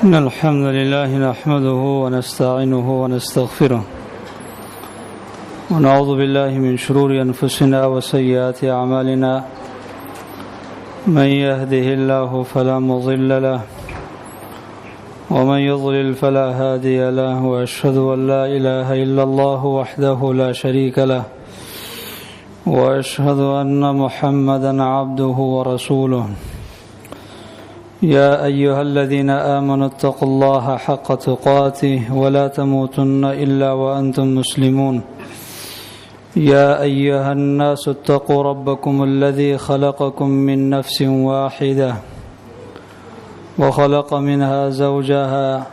إن الحمد لله نحمده ونستعينه ونستغفره ونعوذ بالله من شرور أنفسنا وسيئات أعمالنا من يهده الله فلا مضل له ومن يضلل فلا هادي له وأشهد أن لا إله إلا الله وحده لا شريك له وأشهد أن محمدا عبده ورسوله يا أيها الذين آمنوا اتقوا الله حق تقاته ولا تموتن إلا وأنتم مسلمون يا أيها الناس اتقوا ربكم الذي خلقكم من نفس واحدة وخلق منها زوجها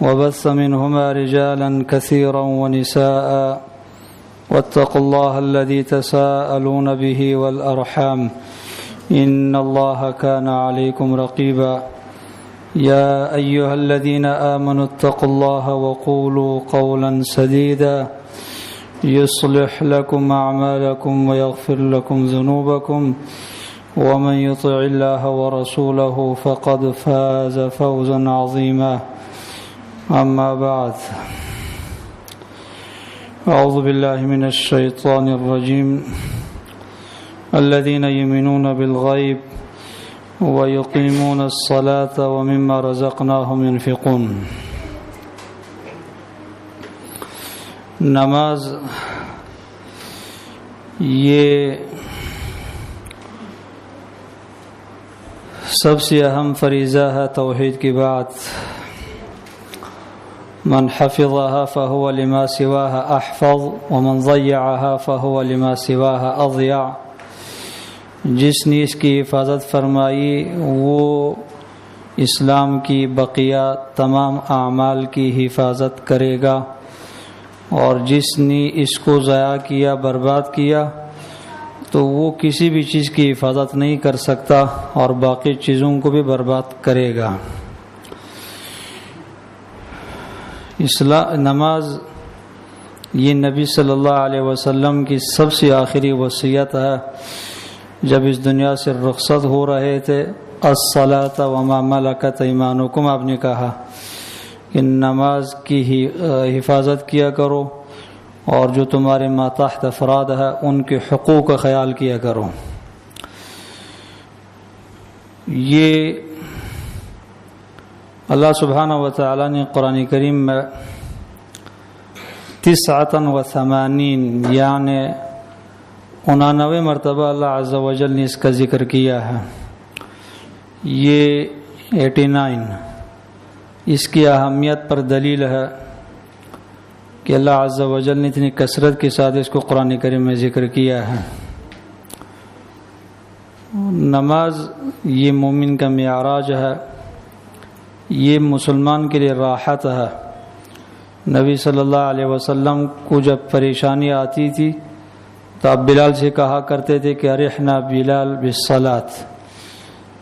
وبث منهما رجالا كثيرا ونساء واتقوا الله الذي تساءلون به والأرحام إن الله كان عليكم رقيبا يا أيها الذين آمنوا اتقوا الله وقولوا قولا سديدا يصلح لكم أعمالكم ويغفر لكم ذنوبكم ومن يطع الله ورسوله فقد فاز فوزا عظيما أما بعد أعوذ بالله من الشيطان الرجيم الذين يؤمنون بالغيب ويقيمون الصلاة ومما رزقناهم ينفقون. نماز یہ سب سے اہم فریضہ ہے توحید کی بات. من حفظها فهو لما سواها احفظ ومن ضيعها فهو لما سواها اضيع. جس نے اس کی حفاظت فرمائی وہ اسلام کی بقیہ تمام اعمال کی حفاظت کرے گا، اور جس نے اس کو ضائع کیا، برباد کیا، تو وہ کسی بھی چیز کی حفاظت نہیں کر سکتا اور باقی چیزوں کو بھی برباد کرے گا. نماز یہ نبی صلی اللہ علیہ وسلم کی سب سے آخری وصیت ہے. جب اس دنیا سے رخصت ہو رہے تھے، الصلاۃ وما ملکت ایمانکم، آپ نے کہا کہ نماز کی حفاظت کیا کرو اور جو تمہارے ماتحت افراد ہے ان کے حقوق کا خیال کیا کرو. یہ اللہ سبحانہ و تعالی نے قرآن کریم میں 89 یعنی 89 مرتبہ اللہ عز و جل نے اس کا ذکر کیا ہے. یہ 89 اس کی اہمیت پر دلیل ہے کہ اللہ عز و جل نے اتنی کثرت کے ساتھ اس کو قرآن کریم میں ذکر کیا ہے. نماز یہ مومن کا معراج ہے، یہ مسلمان کے لیے راحت ہے. نبی صلی اللہ علیہ وسلم کو جب پریشانی آتی تھی تو آپ بلال سے کہا کرتے تھے کہ ارحنا بلال بالصلاۃ،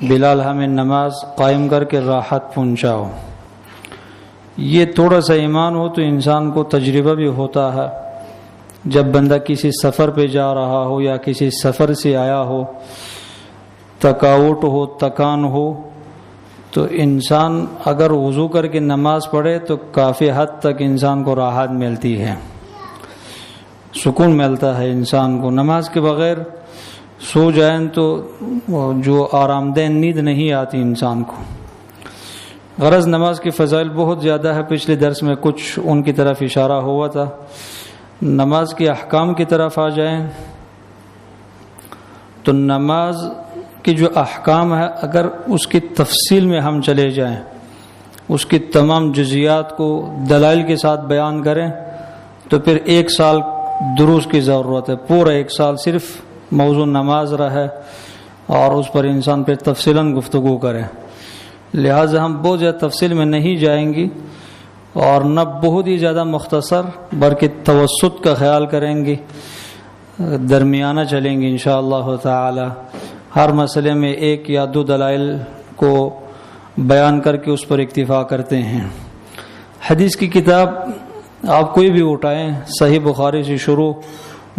بلال ہمیں نماز قائم کر کے راحت پہنچاؤ. یہ تھوڑا سا ایمان ہو تو انسان کو تجربہ بھی ہوتا ہے. جب بندہ کسی سفر پہ جا رہا ہو یا کسی سفر سے آیا ہو، تھکاوٹ ہو، تکان ہو، تو انسان اگر وضو کر کے نماز پڑھے تو کافی حد تک انسان کو راحت ملتی ہے، سکون ملتا ہے انسان کو. نماز کے بغیر سو جائیں تو جو آرام دہ نیند نہیں آتی انسان کو. غرض نماز کے فضائل بہت زیادہ ہے، پچھلے درس میں کچھ ان کی طرف اشارہ ہوا تھا. نماز کے احکام کی طرف آ جائیں تو نماز کے جو احکام ہے، اگر اس کی تفصیل میں ہم چلے جائیں، اس کی تمام جزیات کو دلائل کے ساتھ بیان کریں تو پھر 1 سال دروس کی ضرورت ہے. پورا 1 سال صرف موضوع نماز رہے اور اس پر انسان پھر تفصیلاً گفتگو کرے. لہٰذا ہم بہت زیادہ تفصیل میں نہیں جائیں گی اور نہ بہت ہی زیادہ مختصر، بلکہ توسط کا خیال کریں گے، درمیانہ چلیں گے انشاءاللہ تعالی. ہر مسئلے میں 1 یا 2 دلائل کو بیان کر کے اس پر اکتفا کرتے ہیں. حدیث کی کتاب آپ کوئی بھی اٹھائیں، صحیح بخاری سے شروع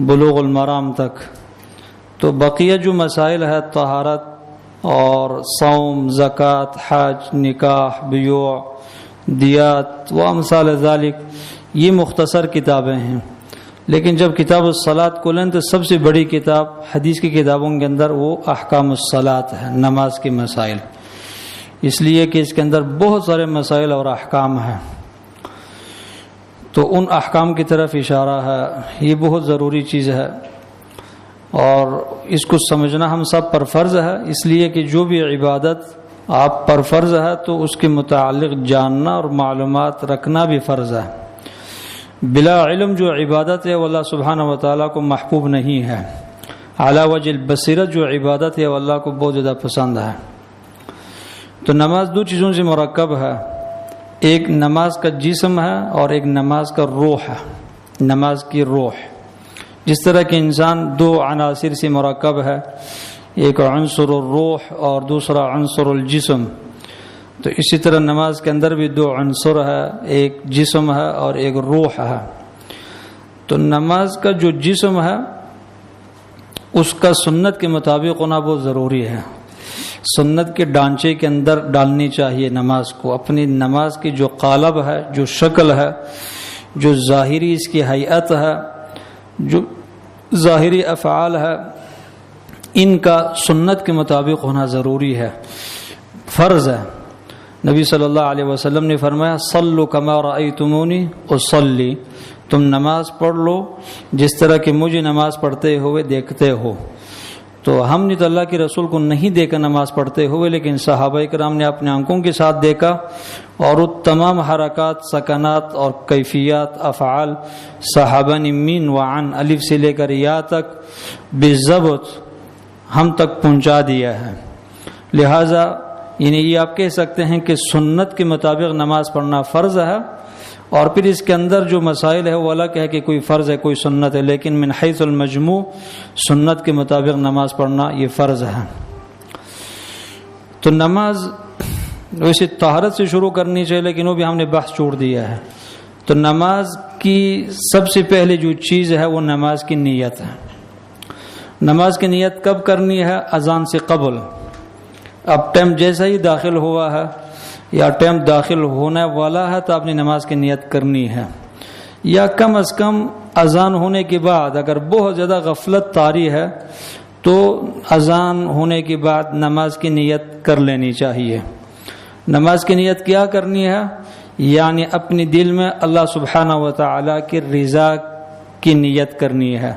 بلوغ المرام تک، تو بقیہ جو مسائل ہے طہارت اور صوم، زکوٰۃ، حج، نکاح، بیوع، دیات و امثال ذالک، یہ مختصر کتابیں ہیں. لیکن جب کتاب الصلاۃ کو لیں تو سب سے بڑی کتاب حدیث کی کتابوں کے اندر وہ احکام الصلاۃ ہے، نماز کے مسائل، اس لیے کہ اس کے اندر بہت سارے مسائل اور احکام ہیں. تو ان احکام کی طرف اشارہ ہے. یہ بہت ضروری چیز ہے اور اس کو سمجھنا ہم سب پر فرض ہے، اس لیے کہ جو بھی عبادت آپ پر فرض ہے تو اس کے متعلق جاننا اور معلومات رکھنا بھی فرض ہے. بلا علم جو عبادت ہے وہ اللہ سبحانہ و تعالیٰ کو محبوب نہیں ہے. علی وجہ البصیرت جو عبادت ہے وہ اللہ کو بہت زیادہ پسند ہے. تو نماز دو چیزوں سے مرکب ہے، ایک نماز کا جسم ہے اور ایک نماز کا روح ہے. نماز کی روح جس طرح کہ انسان دو عناصر سے مرکب ہے، ایک عنصر الروح اور دوسرا عنصر الجسم، تو اسی طرح نماز کے اندر بھی دو عنصر ہے، ایک جسم ہے اور ایک روح ہے. تو نماز کا جو جسم ہے اس کا سنت کے مطابق ہونا بہت ضروری ہے. سنت کے ڈھانچے کے اندر ڈالنی چاہیے نماز کو. اپنی نماز کی جو قالب ہے، جو شکل ہے، جو ظاہری اس کی ہیئت ہے، جو ظاہری افعال ہے، ان کا سنت کے مطابق ہونا ضروری ہے، فرض ہے. نبی صلی اللہ علیہ وسلم نے فرمایا صلوا کما رأیتمونی اصلی، تم نماز پڑھ لو جس طرح کہ مجھے نماز پڑھتے ہوئے دیکھتے ہو. تو ہم نے تو اللہ کے رسول کو نہیں دیکھا نماز پڑھتے ہوئے، لیکن صحابہ کرام نے اپنے آنکھوں کے ساتھ دیکھا اور وہ تمام حرکات، سکنات اور کیفیات، افعال صحابہ نے مین وعن، الف سے لے کر یا تک بالضبط ہم تک پہنچا دیا ہے. لہٰذا یعنی یہ آپ کہہ سکتے ہیں کہ سنت کے مطابق نماز پڑھنا فرض ہے، اور پھر اس کے اندر جو مسائل ہے وہ الگ ہے کہ کوئی فرض ہے کوئی سنت ہے، لیکن من حیث المجموع سنت کے مطابق نماز پڑھنا یہ فرض ہے. تو نماز ویسے طہارت سے شروع کرنی چاہیے، لیکن وہ بھی ہم نے بحث چھوڑ دیا ہے. تو نماز کی سب سے پہلے جو چیز ہے وہ نماز کی نیت ہے. نماز کی نیت کب کرنی ہے؟ اذان سے قبل. اب ٹائم جیسا ہی داخل ہوا ہے یا ٹائم داخل ہونے والا ہے تو آپ نے نماز کی نیت کرنی ہے، یا کم از کم اذان ہونے کے بعد. اگر بہت زیادہ غفلت طاری ہے تو اذان ہونے کے بعد نماز کی نیت کر لینی چاہیے. نماز کی نیت کیا کرنی ہے؟ یعنی اپنے دل میں اللہ سبحانہ و تعالیٰ کی رضا کی نیت کرنی ہے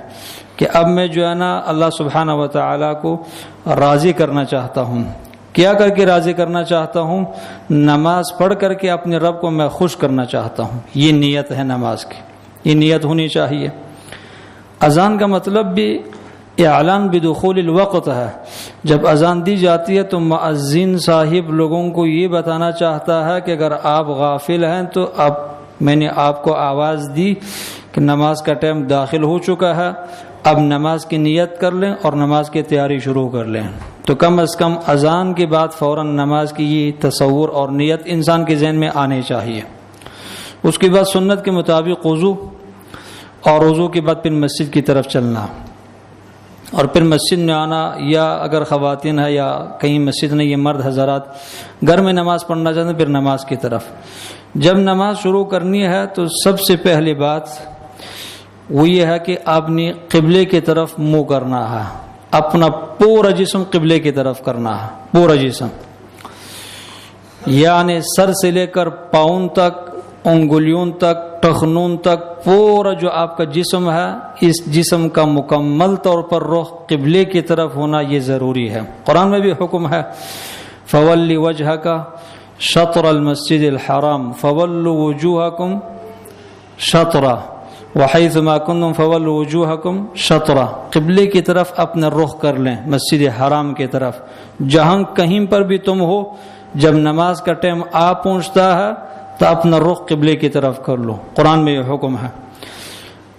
کہ اب میں جو ہے نا اللہ سبحانہ و تعالیٰ کو راضی کرنا چاہتا ہوں. کیا کر کے راضی کرنا چاہتا ہوں؟ نماز پڑھ کر کے اپنے رب کو میں خوش کرنا چاہتا ہوں. یہ نیت ہے نماز کی، یہ نیت ہونی چاہیے. اذان کا مطلب بھی اعلان بدخول الوقت ہے. جب اذان دی جاتی ہے تو مؤذن صاحب لوگوں کو یہ بتانا چاہتا ہے کہ اگر آپ غافل ہیں تو اب میں نے آپ کو آواز دی کہ نماز کا ٹائم داخل ہو چکا ہے، اب نماز کی نیت کر لیں اور نماز کی تیاری شروع کر لیں. تو کم از کم اذان کے بعد فوراً نماز کی یہ تصور اور نیت انسان کے ذہن میں آنے چاہیے. اس کے بعد سنت کے مطابق وضو، اور وضو کے بعد پھر مسجد کی طرف چلنا، اور پھر مسجد میں آنا، یا اگر خواتین ہے یا کہیں مسجد نہیں، یہ مرد حضرات گھر میں نماز پڑھنا چاہتے ہیں، پھر نماز کی طرف. جب نماز شروع کرنی ہے تو سب سے پہلی بات وہ یہ ہے کہ آپ نے قبلے کی طرف منہ کرنا ہے. اپنا پورا جسم قبلے کی طرف کرنا ہے، پورا جسم، یعنی سر سے لے کر پاؤں تک، انگلیوں تک، ٹخنوں تک، پورا جو آپ کا جسم ہے اس جسم کا مکمل طور پر رخ قبلے کی طرف ہونا یہ ضروری ہے. قرآن میں بھی حکم ہے فولی وجہک شطر المسجد الحرام فولوا وجوہکم شطرہ وحیث ما کنتم فولوا وجوہکم شطرہ. قبلے کی طرف اپنا رخ کر لیں، مسجد حرام کی طرف. جہاں کہیں پر بھی تم ہو، جب نماز کا ٹائم آ پہنچتا ہے تو اپنا رخ قبلے کی طرف کر لو. قرآن میں یہ حکم ہے.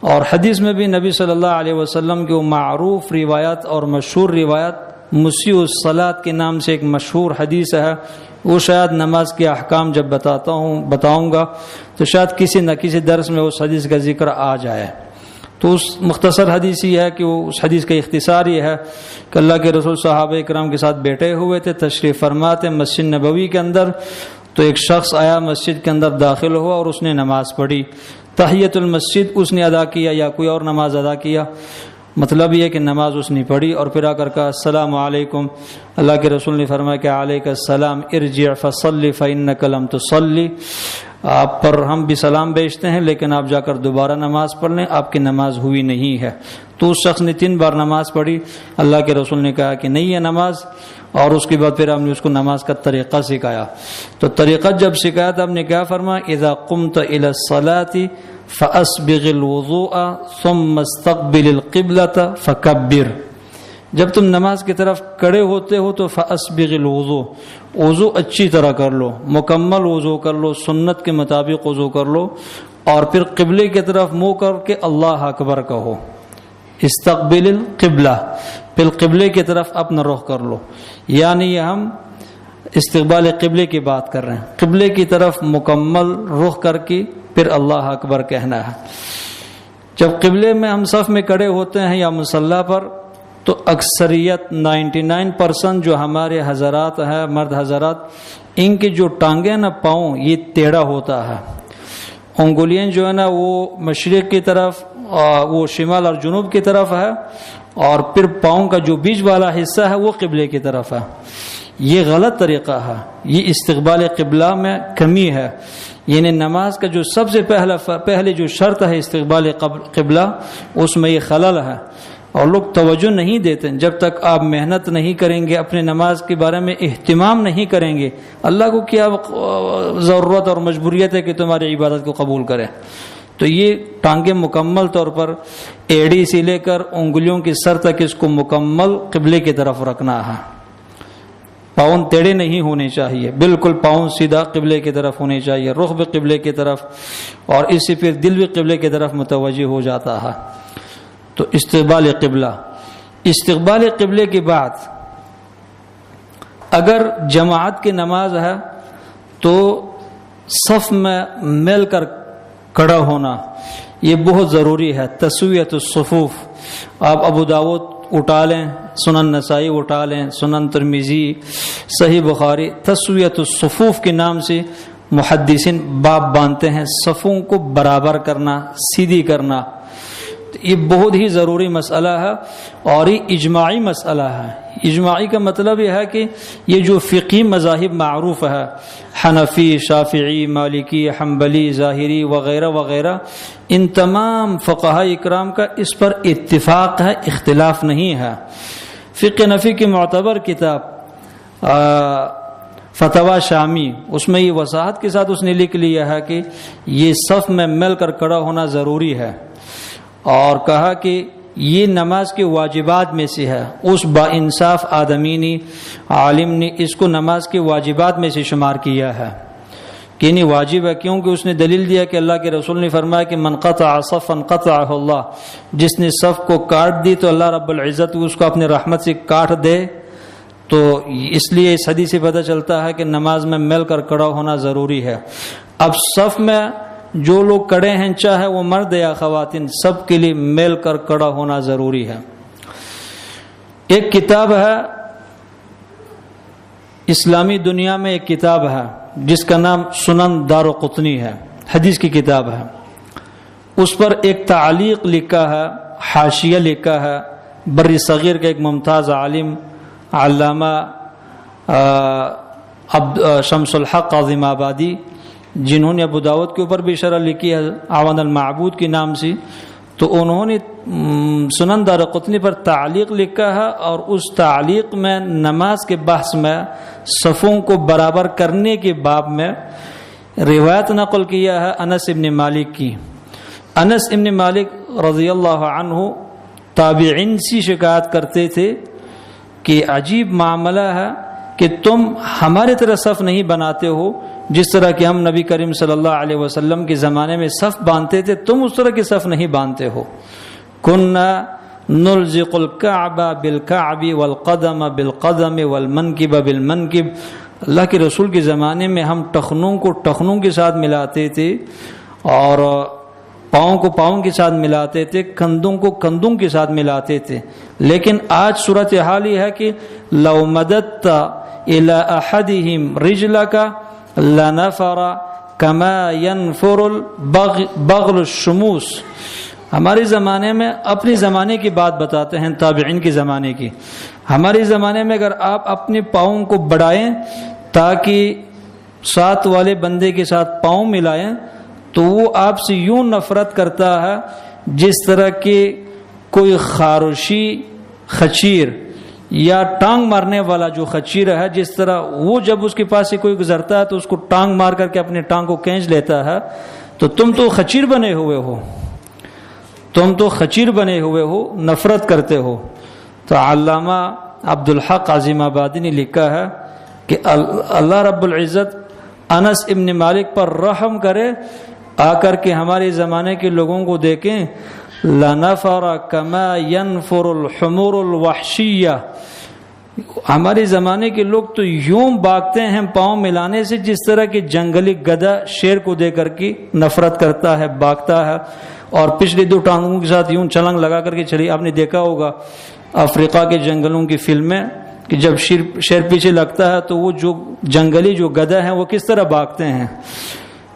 اور حدیث میں بھی نبی صلی اللہ علیہ وسلم کی وہ معروف روایت اور مشہور روایت مسیء الصلاۃ کے نام سے ایک مشہور حدیث ہے. وہ شاید نماز کے احکام جب بتاؤں گا تو شاید کسی نہ کسی درس میں اس حدیث کا ذکر آ جائے. تو اس مختصر حدیث یہ ہے کہ اس حدیث کا اختصار یہ ہے کہ اللہ کے رسول صحابہ کرام کے ساتھ بیٹھے ہوئے تھے، تشریف فرما تھے مسجد نبوی کے اندر، تو ایک شخص آیا مسجد کے اندر داخل ہوا اور اس نے نماز پڑھی، تحیۃ المسجد اس نے ادا کیا یا کوئی اور نماز ادا کیا، مطلب یہ کہ نماز اس نے پڑھی اور پھر آ کر کہا السلام علیکم، اللہ کے رسول نے فرمایا کہ علیک السلام ارجع فصلی فإنک لم تصلی، آپ پر ہم بھی سلام بھیجتے ہیں لیکن آپ جا کر دوبارہ نماز پڑھ لیں، آپ کی نماز ہوئی نہیں ہے۔ تو اس شخص نے 3 بار نماز پڑھی، اللہ کے رسول نے کہا کہ نہیں ہے نماز، اور اس کے بعد پھر آپ نے اس کو نماز کا طریقہ سکھایا۔ تو طریقہ جب سکھایا تو آپ نے کیا فرمایا، اذا قمت الى الصلاة فاسبغ الوضوء ثم استقبل القبلة فکبر، جب تم نماز کی طرف کھڑے ہوتے ہو تو فاسبغ الوضوء، وضو اچھی طرح کر لو، مکمل وضو کر لو، سنت کے مطابق وضو کر لو، اور پھر قبلے کی طرف منہ کر کے اللہ اکبر کہو، استقبل القبلہ، پھر قبلے کی طرف اپنا رخ کر لو، یعنی یہ ہم استقبال قبلے کی بات کر رہے ہیں، قبلے کی طرف مکمل رخ کر کے پھر اللہ اکبر کہنا ہے۔ جب قبلے میں ہم صف میں کھڑے ہوتے ہیں یا مصلی پر تو اکثریت 99% جو ہمارے حضرات ہیں، مرد حضرات، ان کی جو ٹانگیں نا، پاؤں، یہ ٹیڑھا ہوتا ہے، انگلیاں جو ہے نا وہ مشرق کی طرف، وہ شمال اور جنوب کی طرف ہے، اور پھر پاؤں کا جو بیچ والا حصہ ہے وہ قبلے کی طرف ہے۔ یہ غلط طریقہ ہے، یہ استقبال قبلہ میں کمی ہے، یعنی نماز کا جو سب سے پہلے جو شرط ہے استقبال قبلہ، اس میں یہ خلل ہے، اور لوگ توجہ نہیں دیتے۔ جب تک آپ محنت نہیں کریں گے، اپنے نماز کے بارے میں اہتمام نہیں کریں گے، اللہ کو کیا ضرورت اور مجبوریت ہے کہ تمہاری عبادت کو قبول کرے؟ تو یہ ٹانگیں مکمل طور پر ایڑی سے لے کر انگلیوں کی سر تک اس کو مکمل قبلے کی طرف رکھنا ہے، پاؤں ٹیڑھے نہیں ہونے چاہیے، بالکل پاؤں سیدھا قبلے کی طرف ہونے چاہیے، رخ بھی قبلے کی طرف، اور اس سے پھر دل بھی قبلے کی طرف متوجہ ہو جاتا ہے۔ تو استقبال قبلہ، استقبال قبلے کے بعد اگر جماعت کی نماز ہے تو صف میں مل کر کھڑا ہونا یہ بہت ضروری ہے۔ تسویۃ الصفوف، آپ ابو داؤد اٹھا لیں، سنن نسائی اٹھا لیں، سنن ترمذی، صحیح بخاری، تسویۃ الصفوف کے نام سے محدثین باب باندھتے ہیں، صفوں کو برابر کرنا، سیدھی کرنا، یہ بہت ہی ضروری مسئلہ ہے، اور یہ اجماعی مسئلہ ہے۔ اجماعی کا مطلب یہ ہے کہ یہ جو فقہی مذاہب معروف ہے، حنفی، شافعی، مالکی، حنبلی، ظاہری وغیرہ وغیرہ، ان تمام فقہاء اکرام کا اس پر اتفاق ہے، اختلاف نہیں ہے۔ فقہ نفی کی معتبر کتاب فتویٰ شامی، اس میں یہ وضاحت کے ساتھ اس نے لکھ لیا ہے کہ یہ صف میں مل کر کھڑا ہونا ضروری ہے، اور کہا کہ یہ نماز کے واجبات میں سے ہے۔ اس با انصاف آدمی نے، عالم نے اس کو نماز کے واجبات میں سے شمار کیا ہے کہ نہیں واجب ہے، کیونکہ اس نے دلیل دیا کہ اللہ کے رسول نے فرمایا کہ من قطع صفا قطعہ اللہ، جس نے صف کو کاٹ دی تو اللہ رب العزت اس کو اپنے رحمت سے کاٹ دے۔ تو اس لیے اس حدیث سے پتہ چلتا ہے کہ نماز میں مل کر کھڑا ہونا ضروری ہے۔ اب صف میں جو لوگ کھڑے ہیں، چاہے وہ مرد یا خواتین، سب کے لیے مل کر کھڑا ہونا ضروری ہے۔ ایک کتاب ہے اسلامی دنیا میں، ایک کتاب ہے جس کا نام سنن دارقطنی ہے، حدیث کی کتاب ہے۔ اس پر ایک تعلیق لکھا ہے، حاشیہ لکھا ہے بر صغیر کے ایک ممتاز عالم علامہ شمس الحق عظیم آبادی، جنہوں نے ابو داؤد کے اوپر بھی شرح لکھی ہے اعوان المعبود کے نام سے، تو انہوں نے سنن دارقطنی پر تعلیق لکھا ہے، اور اس تعلیق میں نماز کے بحث میں صفوں کو برابر کرنے کے باب میں روایت نقل کیا ہے انس ابن مالک کی۔ انس ابن مالک رضی اللہ عنہ تابعین سے شکایت کرتے تھے کہ عجیب معاملہ ہے کہ تم ہمارے طرح صف نہیں بناتے ہو، جس طرح کہ ہم نبی کریم صلی اللہ علیہ وسلم کے زمانے میں صف باندھتے تھے، تم اس طرح کی صف نہیں باندھتے ہو۔ کننا نلزق الکعب بالکعب والقدم بالقدم والمنکب بالمنکب، اللہ کے رسول کے زمانے میں ہم ٹخنوں کو ٹخنوں کے ساتھ ملاتے تھے، اور پاؤں کو پاؤں کے ساتھ ملاتے تھے، کندھوں کو کندھوں کے ساتھ ملاتے تھے. لیکن آج صورتحال یہ ہے کہ لو مددت الی احدہم رجلک لنفر کما ینفر البغل الشموس. ہمارے زمانے میں، اپنے زمانے کی بات بتاتے ہیں، تابعین کے زمانے کی، ہمارے زمانے میں اگر آپ اپنے پاؤں کو بڑھائیں تاکہ ساتھ والے بندے کے ساتھ پاؤں ملائیں تو وہ آپ سے یوں نفرت کرتا ہے جس طرح کہ کوئی خارشی خچیر یا ٹانگ مارنے والا جو خچیر ہے، جس طرح وہ جب اس کے پاس سے کوئی گزرتا ہے تو اس کو ٹانگ مار کر کے اپنے ٹانگ کو کھینچ لیتا ہے. تو تم تو خچیر بنے ہوئے ہو، تم تو خچیر بنے ہوئے ہو، نفرت کرتے ہو. تو علامہ عبدالحق عظیم آبادی نے لکھا ہے کہ اللہ رب العزت انس ابن مالک پر رحم کرے، آ کر کے ہمارے زمانے کے لوگوں کو دیکھیں. لنفر کما ینفر الحمور الوحشیہ. ہمارے زمانے کے لوگ تو یوں بھاگتے ہیں پاؤں ملانے سے جس طرح کہ جنگلی گدھا شیر کو دے کر کے نفرت کرتا ہے، بھاگتا ہے اور پچھلی دو ٹانگوں کے ساتھ یوں چھلانگ لگا کر کے چلی. آپ نے دیکھا ہوگا افریقہ کے جنگلوں کی فلمیں کہ جب شیر پیچھے لگتا ہے تو وہ جو جنگلی جو گدھا ہیں وہ کس طرح بھاگتے ہیں.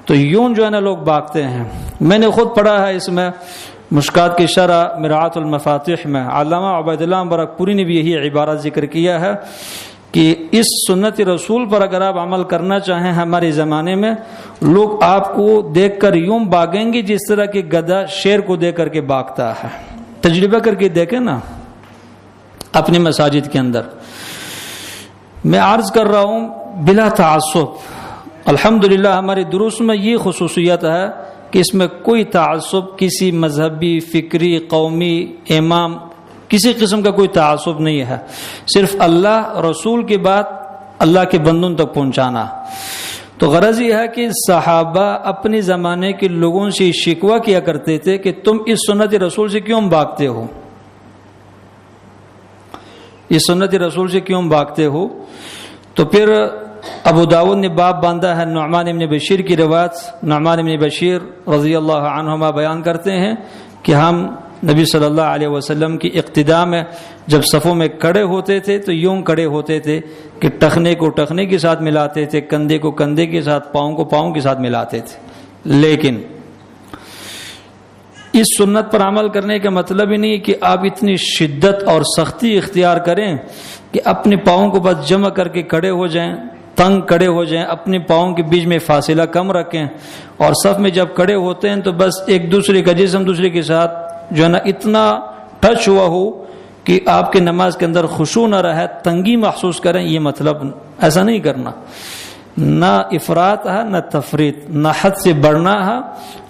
تو یوں جو ہے نا لوگ بھاگتے ہیں. میں نے خود پڑھا ہے اس میں مشکات کی شرح مرآۃ المفاتیح میں علامہ عبید اللہ مبارک پوری نے بھی یہی عبارت ذکر کیا ہے کہ اس سنت رسول پر اگر آپ عمل کرنا چاہیں ہمارے زمانے میں، لوگ آپ کو دیکھ کر یوں بھاگیں گے جس طرح کہ گدھا شیر کو دیکھ کر کے بھاگتا ہے. تجربہ کر کے دیکھیں نا اپنی مساجد کے اندر. میں عرض کر رہا ہوں بلا تعصب. الحمدللہ ہمارے دروس میں یہ خصوصیت ہے کہ اس میں کوئی تعصب، کسی مذہبی، فکری، قومی، امام، کسی قسم کا کوئی تعصب نہیں ہے. صرف اللہ رسول کی بات اللہ کے بندوں تک پہنچانا. تو غرض یہ ہے کہ صحابہ اپنے زمانے کے لوگوں سے شکوہ کیا کرتے تھے کہ تم اس سنت رسول سے کیوں بھاگتے ہو، اس سنت رسول سے کیوں بھاگتے ہو. تو پھر ابو داؤد نے باب باندھا ہے. نعمان ابن بشیر کی روایت، نعمان ابن بشیر رضی اللہ عنہما بیان کرتے ہیں کہ ہم نبی صلی اللہ علیہ وسلم کی اقتداء میں جب صفوں میں کھڑے ہوتے تھے تو یوں کھڑے ہوتے تھے کہ ٹخنے کو ٹخنے کے ساتھ ملاتے تھے، کندھے کو کندھے کے ساتھ، پاؤں کو پاؤں کے ساتھ ملاتے تھے. لیکن اس سنت پر عمل کرنے کا مطلب ہی نہیں کہ آپ اتنی شدت اور سختی اختیار کریں کہ اپنے پاؤں کو بس جمع کر کے کھڑے ہو جائیں، تنگ کھڑے ہو جائیں، اپنے پاؤں کے بیچ میں فاصلہ کم رکھیں اور صف میں جب کھڑے ہوتے ہیں تو بس ایک دوسرے کا جسم دوسرے کے ساتھ جو ہے نا اتنا ٹچ ہوا ہو کہ آپ کے نماز کے اندر خشوع نہ رہے، تنگی محسوس کریں. یہ مطلب ایسا نہیں کرنا. نہ افراط ہے نہ تفریط، نہ حد سے بڑھنا ہے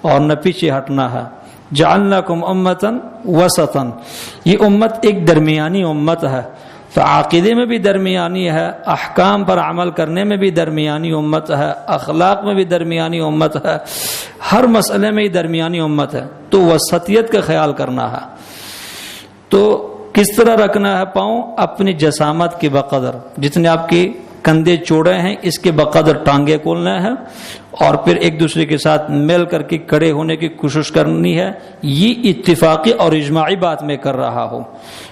اور نہ پیچھے ہٹنا ہے. جعلناکم امتاً وسطاً. یہ امت ایک درمیانی امت ہے. تو عقیدے میں بھی درمیانی ہے، احکام پر عمل کرنے میں بھی درمیانی امت ہے، اخلاق میں بھی درمیانی امت ہے، ہر مسئلے میں ہی درمیانی امت ہے. تو وسطیت کا خیال کرنا ہے. تو کس طرح رکھنا ہے پاؤں؟ اپنی جسامت کے بقدر، جتنے آپ کے کندھے چوڑے ہیں اس کے بقدر ٹانگیں کھولنا ہے اور پھر ایک دوسرے کے ساتھ مل کر کے کھڑے ہونے کی کوشش کرنی ہے. یہ اتفاقی اور اجماعی بات میں کر رہا ہوں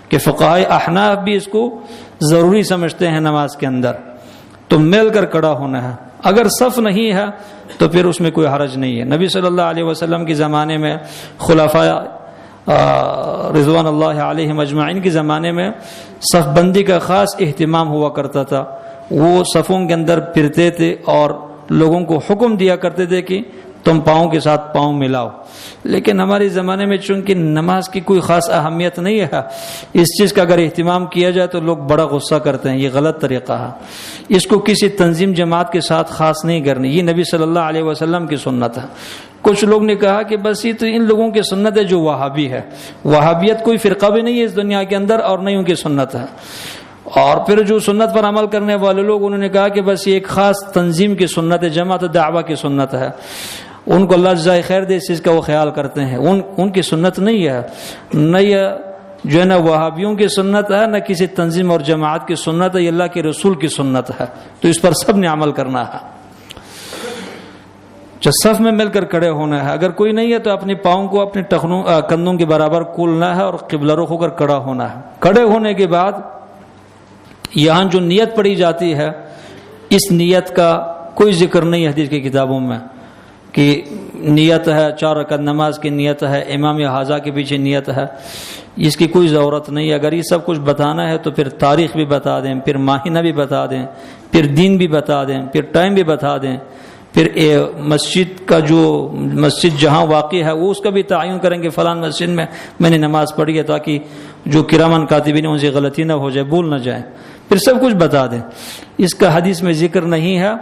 کہ فقہائے احناف بھی اس کو ضروری سمجھتے ہیں نماز کے اندر. تو مل کر کھڑا ہونا ہے. اگر صف نہیں ہے تو پھر اس میں کوئی حرج نہیں ہے. نبی صلی اللہ علیہ وسلم کے زمانے میں، خلفاء رضوان اللہ علیہم اجمعین کے زمانے میں صف بندی کا خاص اہتمام ہوا کرتا تھا. وہ صفوں کے اندر پھرتے تھے اور لوگوں کو حکم دیا کرتے تھے کہ تم پاؤں کے ساتھ پاؤں ملاؤ. لیکن ہمارے زمانے میں چونکہ نماز کی کوئی خاص اہمیت نہیں ہے، اس چیز کا اگر اہتمام کیا جائے تو لوگ بڑا غصہ کرتے ہیں. یہ غلط طریقہ ہے. اس کو کسی تنظیم جماعت کے ساتھ خاص نہیں کرنی. یہ نبی صلی اللہ علیہ وسلم کی سنت ہے. کچھ لوگ نے کہا کہ بس یہ تو ان لوگوں کی سنت ہے جو وہابی ہے. وہابیت کوئی فرقہ بھی نہیں ہے اس دنیا کے اندر اور نہیں ان کی سنت ہے. اور پھر جو سنت پر عمل کرنے والے لوگ انہوں نے کہا کہ بس یہ ایک خاص تنظیم کی سنت ہے، جماعت دعویٰ کی سنت ہے. ان کو اللہ جزائے خیر دے اس چیز کا وہ خیال کرتے ہیں. ان کی سنت نہیں ہے. نہ یہ جو ہے نا وہابیوں کی سنت ہے، نہ کسی تنظیم اور جماعت کی سنت ہے. یہ اللہ کے رسول کی سنت ہے. تو اس پر سب نے عمل کرنا ہے. جو صف میں مل کر کھڑے ہونا ہے. اگر کوئی نہیں ہے تو اپنے پاؤں کو اپنے کندھوں کے برابر کھولنا ہے اور قبلہ رخ ہو کر کھڑا ہونا ہے. کھڑے ہونے کے بعد یہاں جو نیت پڑھی جاتی ہے اس نیت کا کوئی ذکر نہیں حدیث کی کتابوں میں کہ نیت ہے 4 رکعت نماز کی نیت ہے، امام حاضہ کے پیچھے نیت ہے. اس کی کوئی ضرورت نہیں. اگر یہ سب کچھ بتانا ہے تو پھر تاریخ بھی بتا دیں، پھر ماہینہ بھی بتا دیں، پھر دن بھی بتا دیں، پھر ٹائم بھی بتا دیں، پھر مسجد کا جو مسجد جہاں واقع ہے وہ اس کا بھی تعین کریں گے فلان مسجد میں نے نماز پڑھی ہے، تاکہ جو کرامن کاتبین ان سے غلطی نہ ہو جائے، بھول نہ جائیں. پھر سب کچھ بتا دیں. اس کا حدیث میں ذکر نہیں ہے،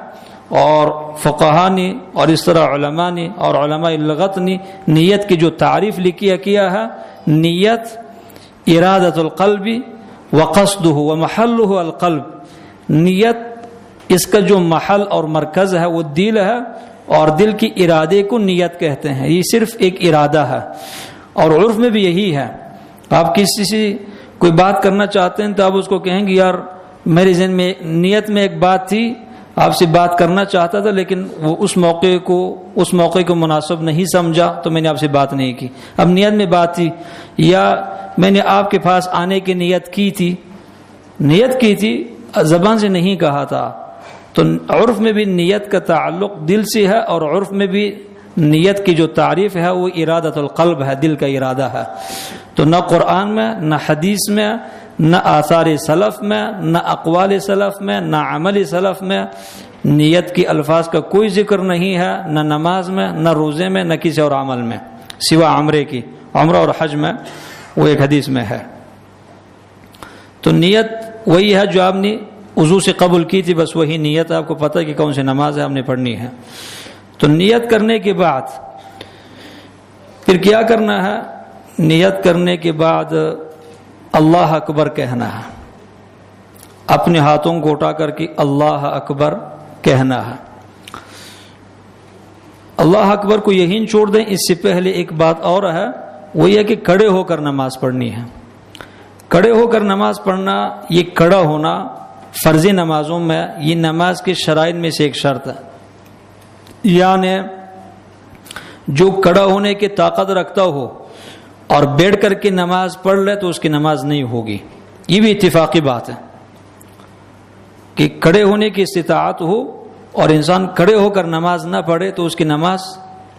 اور فقہا نے اور اس طرح علماء نے اور علماء لغت نے نیت کی جو تعریف لکھی ہے کیا ہے، نیت ارادۃ القلب وقصدہ ومحلہ القلب. نیت اس کا جو محل اور مرکز ہے وہ دل ہے، اور دل کی ارادے کو نیت کہتے ہیں. یہ صرف ایک ارادہ ہے، اور عرف میں بھی یہی ہے. آپ کسی سے کوئی بات کرنا چاہتے ہیں تو آپ اس کو کہیں گے یار میرے ذہن میں نیت میں ایک بات تھی، آپ سے بات کرنا چاہتا تھا لیکن وہ اس موقع کو مناسب نہیں سمجھا تو میں نے آپ سے بات نہیں کی. اب نیت میں بات تھی، یا میں نے آپ کے پاس آنے کی نیت کی تھی زبان سے نہیں کہا تھا. تو عرف میں بھی نیت کا تعلق دل سے ہے، اور عرف میں بھی نیت کی جو تعریف ہے وہ ارادۃ القلب ہے، دل کا ارادہ ہے. تو نہ قرآن میں، نہ حدیث میں، نہ آثار سلف میں، نہ اقوال سلف میں، نہ عمل سلف میں نیت کی الفاظ کا کوئی ذکر نہیں ہے، نہ نماز میں، نہ روزے میں، نہ کسی اور عمل میں سوا عمرے کی. عمرہ اور حج میں وہ ایک حدیث میں ہے. تو نیت وہی ہے جو آپ نے وضو سے قبول کی تھی، بس وہی نیت. آپ کو پتہ ہے کہ کون سی نماز ہے آپ نے پڑھنی ہے. تو نیت کرنے کے بعد پھر کیا کرنا ہے؟ نیت کرنے کے بعد اللہ اکبر کہنا ہے. اپنے ہاتھوں کو اٹھا کر کے اللہ اکبر کہنا ہے. اللہ اکبر کو یہی چھوڑ دیں. اس سے پہلے ایک بات اور ہے، وہ یہ کہ کھڑے ہو کر نماز پڑھنی ہے. کھڑے ہو کر نماز پڑھنا، یہ کھڑا ہونا فرضی نمازوں میں یہ نماز کے شرائط میں سے ایک شرط ہے. یعنی جو کھڑا ہونے کی طاقت رکھتا ہو اور بیٹھ کر کے نماز پڑھ لے تو اس کی نماز نہیں ہوگی. یہ بھی اتفاقی بات ہے کہ کھڑے ہونے کی استطاعت ہو اور انسان کھڑے ہو کر نماز نہ پڑھے تو اس کی نماز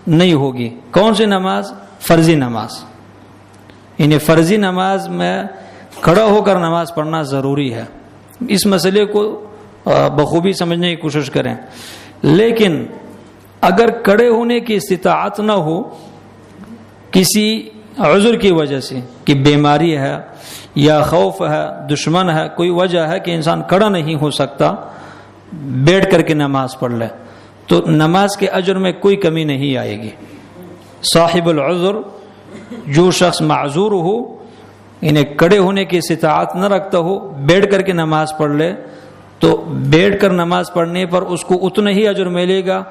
نہیں ہوگی. کون سی نماز؟ فرضی نماز. یعنی فرضی نماز میں کھڑا ہو کر نماز پڑھنا ضروری ہے. اس مسئلے کو بخوبی سمجھنے کی کوشش کریں. لیکن اگر کھڑے ہونے کی استطاعت نہ ہو کسی عذر کی وجہ سے، کہ بیماری ہے یا خوف ہے، دشمن ہے، کوئی وجہ ہے کہ انسان کھڑا نہیں ہو سکتا، بیٹھ کر کے نماز پڑھ لے، تو نماز کے اجر میں کوئی کمی نہیں آئے گی. صاحب العذر، جو شخص معذور ہو، انہیں کھڑے ہونے کی استطاعت نہ رکھتا ہو، بیٹھ کر کے نماز پڑھ لے، تو بیٹھ کر نماز پڑھنے پر اس کو اتنا ہی اجر ملے گا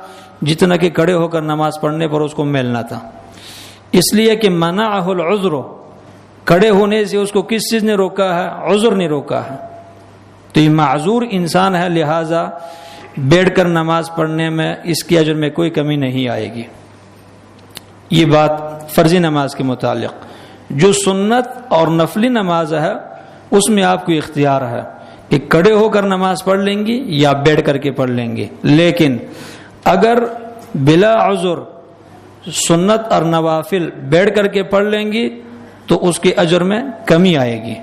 جتنا کہ کھڑے ہو کر نماز پڑھنے پر اس کو ملنا تھا. اس لیے کہ منعہ العذر، کھڑے ہونے سے اس کو کس چیز نے روکا ہے؟ عذر نے روکا ہے. تو یہ معذور انسان ہے، لہذا بیٹھ کر نماز پڑھنے میں اس کی اجر میں کوئی کمی نہیں آئے گی. یہ بات فرضی نماز کے متعلق. جو سنت اور نفلی نماز ہے اس میں آپ کو اختیار ہے کہ کھڑے ہو کر نماز پڑھ لیں گے یا بیٹھ کر کے پڑھ لیں گے. لیکن اگر بلا عذر سنت اور نوافل بیٹھ کر کے پڑھ لیں گی تو اس کے اجر میں کمی آئے گی،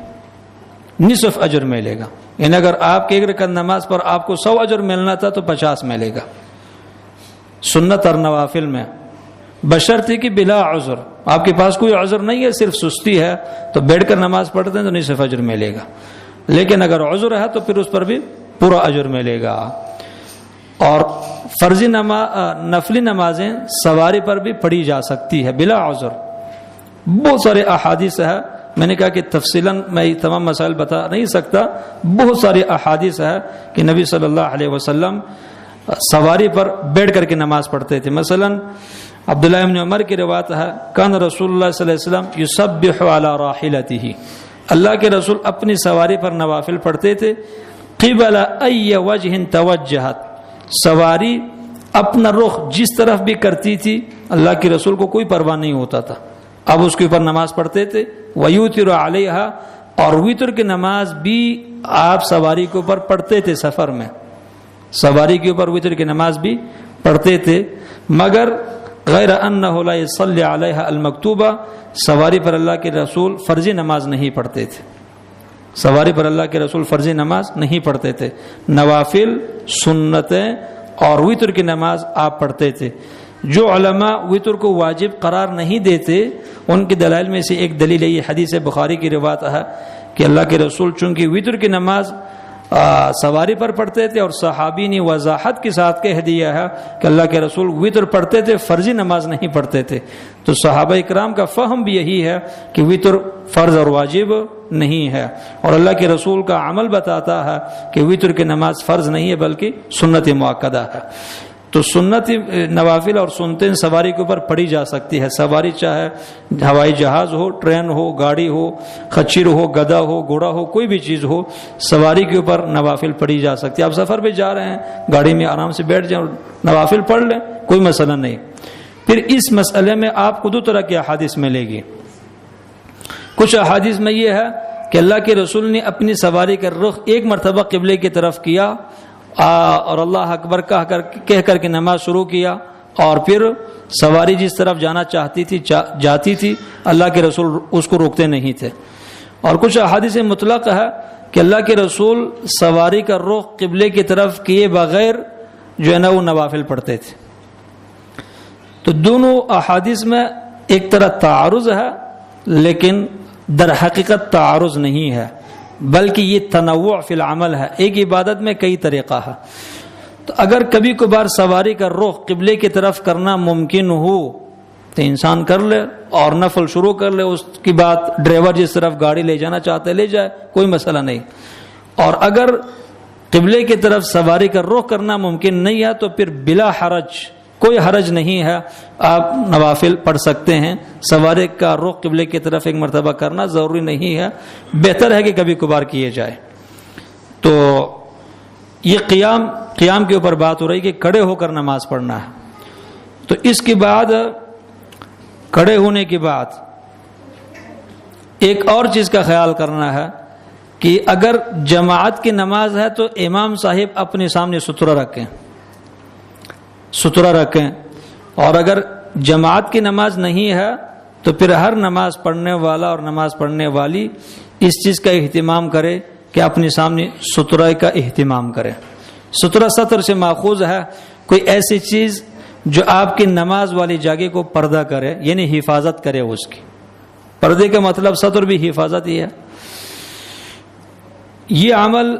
نصف اجر ملے گا. یعنی اگر آپ کے ایک رکعت نماز پر آپ کو 100 اجر ملنا تھا تو 50 ملے گا سنت اور نوافل میں، بشرطے کہ بلا عذر. آپ کے پاس کوئی عذر نہیں ہے، صرف سستی ہے، تو بیٹھ کر نماز پڑھتے ہیں تو نصف اجر ملے گا. لیکن اگر عذر ہے تو پھر اس پر بھی پورا اجر ملے گا. اور فرضی نفلی نمازیں سواری پر بھی پڑھی جا سکتی ہے بلا عذر. بہت سارے احادیث ہے، میں نے کہا کہ تفصیلاً میں تمام مسائل بتا نہیں سکتا. بہت سارے احادیث ہے کہ نبی صلی اللہ علیہ وسلم سواری پر بیٹھ کر کے نماز پڑھتے تھے. مثلا عبداللہ ابن عمر کی روایت ہے، کان رسول اللہ صلی اللہ علیہ وسلم یسبح علی راحلتہ، اللہ کے رسول اپنی سواری پر نوافل پڑھتے تھے. قبل ای وجہ توجہت، سواری اپنا رخ جس طرف بھی کرتی تھی اللہ کے رسول کو کوئی پرواہ نہیں ہوتا تھا. اب اس کے اوپر نماز پڑھتے تھے. وَيُوتِرُ عَلَيْهَا، اور وطر کی نماز بھی آپ سواری کے اوپر پڑھتے تھے. سفر میں سواری کے اوپر وطر کی نماز بھی پڑھتے تھے، مگر غیر انہ لا یصلی علیہا المکتوبہ، سواری پر اللہ کے رسول فرضی نماز نہیں پڑھتے تھے. سواری پر اللہ کے رسول فرضی نماز نہیں پڑھتے تھے، نوافل، سنتیں اور وطر کی نماز آپ پڑھتے تھے. جو علماء وطر کو واجب قرار نہیں دیتے ان کی دلائل میں سے ایک دلیل ہے یہ حدیث بخاری کی روایت ہے کہ اللہ کے رسول چونکہ وطر کی نماز سواری پر پڑھتے تھے، اور صحابی نے وضاحت کے ساتھ کہہ دیا ہے کہ اللہ کے رسول وطر پڑھتے تھے، فرضی نماز نہیں پڑھتے تھے، تو صحابہ اکرام کا فہم بھی یہی ہے کہ وطر فرض اور واجب نہیں ہے. اور اللہ کے رسول کا عمل بتاتا ہے کہ وطر کی نماز فرض نہیں ہے بلکہ سنت مؤکدہ ہے. تو سنت نوافل اور سنتیں سواری کے اوپر پڑھی جا سکتی ہے. سواری چاہے ہوائی جہاز ہو، ٹرین ہو، گاڑی ہو، خچر ہو، گدھا ہو، گھوڑا ہو، کوئی بھی چیز ہو، سواری کے اوپر نوافل پڑھی جا سکتی ہے. آپ سفر پہ جا رہے ہیں، گاڑی میں آرام سے بیٹھ جائیں اور نوافل پڑھ لیں، کوئی مسئلہ نہیں. پھر اس مسئلے میں آپ کو دو طرح کی احادیث ملے گی. کچھ احادیث میں یہ ہے کہ اللہ کے رسول نے اپنی سواری کا رخ ایک مرتبہ قبلے کی طرف کیا اور اللہ اکبر کہہ کر کے نماز شروع کیا، اور پھر سواری جس طرف جانا چاہتی تھی جاتی تھی، اللہ کے رسول اس کو روکتے نہیں تھے. اور کچھ احادیث مطلق ہے کہ اللہ کے رسول سواری کا رخ قبلے کی طرف کیے بغیر جو ہے نا وہ نوافل پڑھتے تھے. تو دونوں احادیث میں ایک طرح تعارض ہے، لیکن در حقیقت تعارض نہیں ہے، بلکہ یہ تنوع فی العمل ہے. ایک عبادت میں کئی طریقہ ہے. تو اگر کبھی کبھار سواری کا رخ قبلے کی طرف کرنا ممکن ہو تو انسان کر لے اور نفل شروع کر لے. اس کی بات ڈرائیور جس طرف گاڑی لے جانا چاہتے لے جائے، کوئی مسئلہ نہیں. اور اگر قبلے کی طرف سواری کا رخ کرنا ممکن نہیں ہے تو پھر بلا حرج، کوئی حرج نہیں ہے، آپ نوافل پڑھ سکتے ہیں. سواری کا رخ قبلے کی طرف ایک مرتبہ کرنا ضروری نہیں ہے، بہتر ہے کہ کبھی کبھار کیے جائے. تو یہ قیام کے اوپر بات ہو رہی کہ کھڑے ہو کر نماز پڑھنا ہے. تو اس کے بعد کھڑے ہونے کے بعد ایک اور چیز کا خیال کرنا ہے کہ اگر جماعت کی نماز ہے تو امام صاحب اپنے سامنے سترہ رکھیں، اور اگر جماعت کی نماز نہیں ہے تو پھر ہر نماز پڑھنے والا اور نماز پڑھنے والی اس چیز کا اہتمام کرے کہ اپنے سامنے سترہ کا اہتمام کرے. سترہ سطر سے ماخوذ ہے کوئی ایسی چیز جو آپ کی نماز والی جگہ کو پردہ کرے، یعنی حفاظت کرے اس کی. پردے کا مطلب سطر بھی حفاظت ہی ہے. یہ عمل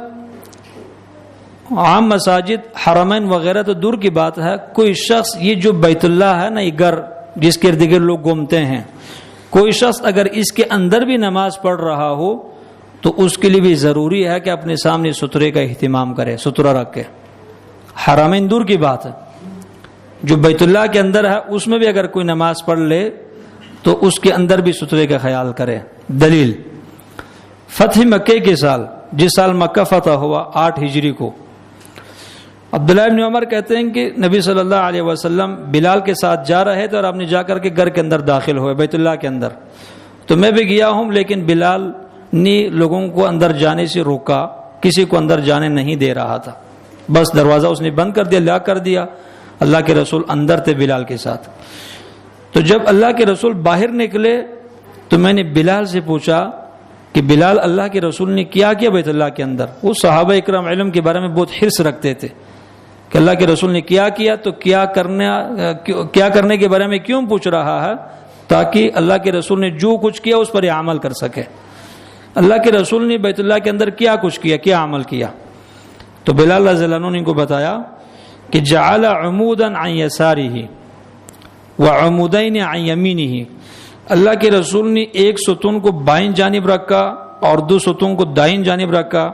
عام مساجد، حرمین وغیرہ تو دور کی بات ہے، کوئی شخص یہ جو بیت اللہ ہے نا، یہ گھر جس کے ارد گرد لوگ گھومتے ہیں، کوئی شخص اگر اس کے اندر بھی نماز پڑھ رہا ہو تو اس کے لیے بھی ضروری ہے کہ اپنے سامنے سترے کا اہتمام کرے، سترہ رکھ کے. حرمین دور کی بات ہے، جو بیت اللہ کے اندر ہے اس میں بھی اگر کوئی نماز پڑھ لے تو اس کے اندر بھی سترے کا خیال کرے. دلیل فتح مکہ کے سال، جس سال مکہ فتح ہوا 8 ہجری کو، عبداللہ ابن عمر کہتے ہیں کہ نبی صلی اللہ علیہ وسلم بلال کے ساتھ جا رہے تھے اور آپ نے جا کر کے گھر کے اندر داخل ہوئے، بیت اللہ کے اندر. تو میں بھی گیا ہوں، لیکن بلال نے لوگوں کو اندر جانے سے روکا، کسی کو اندر جانے نہیں دے رہا تھا. بس دروازہ اس نے بند کر دیا، لاک کر دیا. اللہ کے رسول اندر تھے بلال کے ساتھ. تو جب اللہ کے رسول باہر نکلے تو میں نے بلال سے پوچھا کہ بلال، اللہ کے رسول نے کیا بیت اللہ کے اندر؟ وہ صحابہ اکرام علم کے بارے میں بہت حرص رکھتے تھے کہ اللہ کے رسول نے کیا تو کیا کرنے کے بارے میں کیوں پوچھ رہا ہے، تاکہ اللہ کے رسول نے جو کچھ کیا اس پر یہ عمل کر سکے. اللہ کے رسول نے بیت اللہ کے اندر کیا کچھ کیا، کیا عمل کیا؟ تو بلال رضی اللہ عنہ نے ان کو بتایا کہ جعل عمودا عن یسارہ وعمودین عن یمینہ. اللہ کے رسول نے ایک ستون کو بائیں جانب رکھا اور 2 ستون کو دائیں جانب رکھا.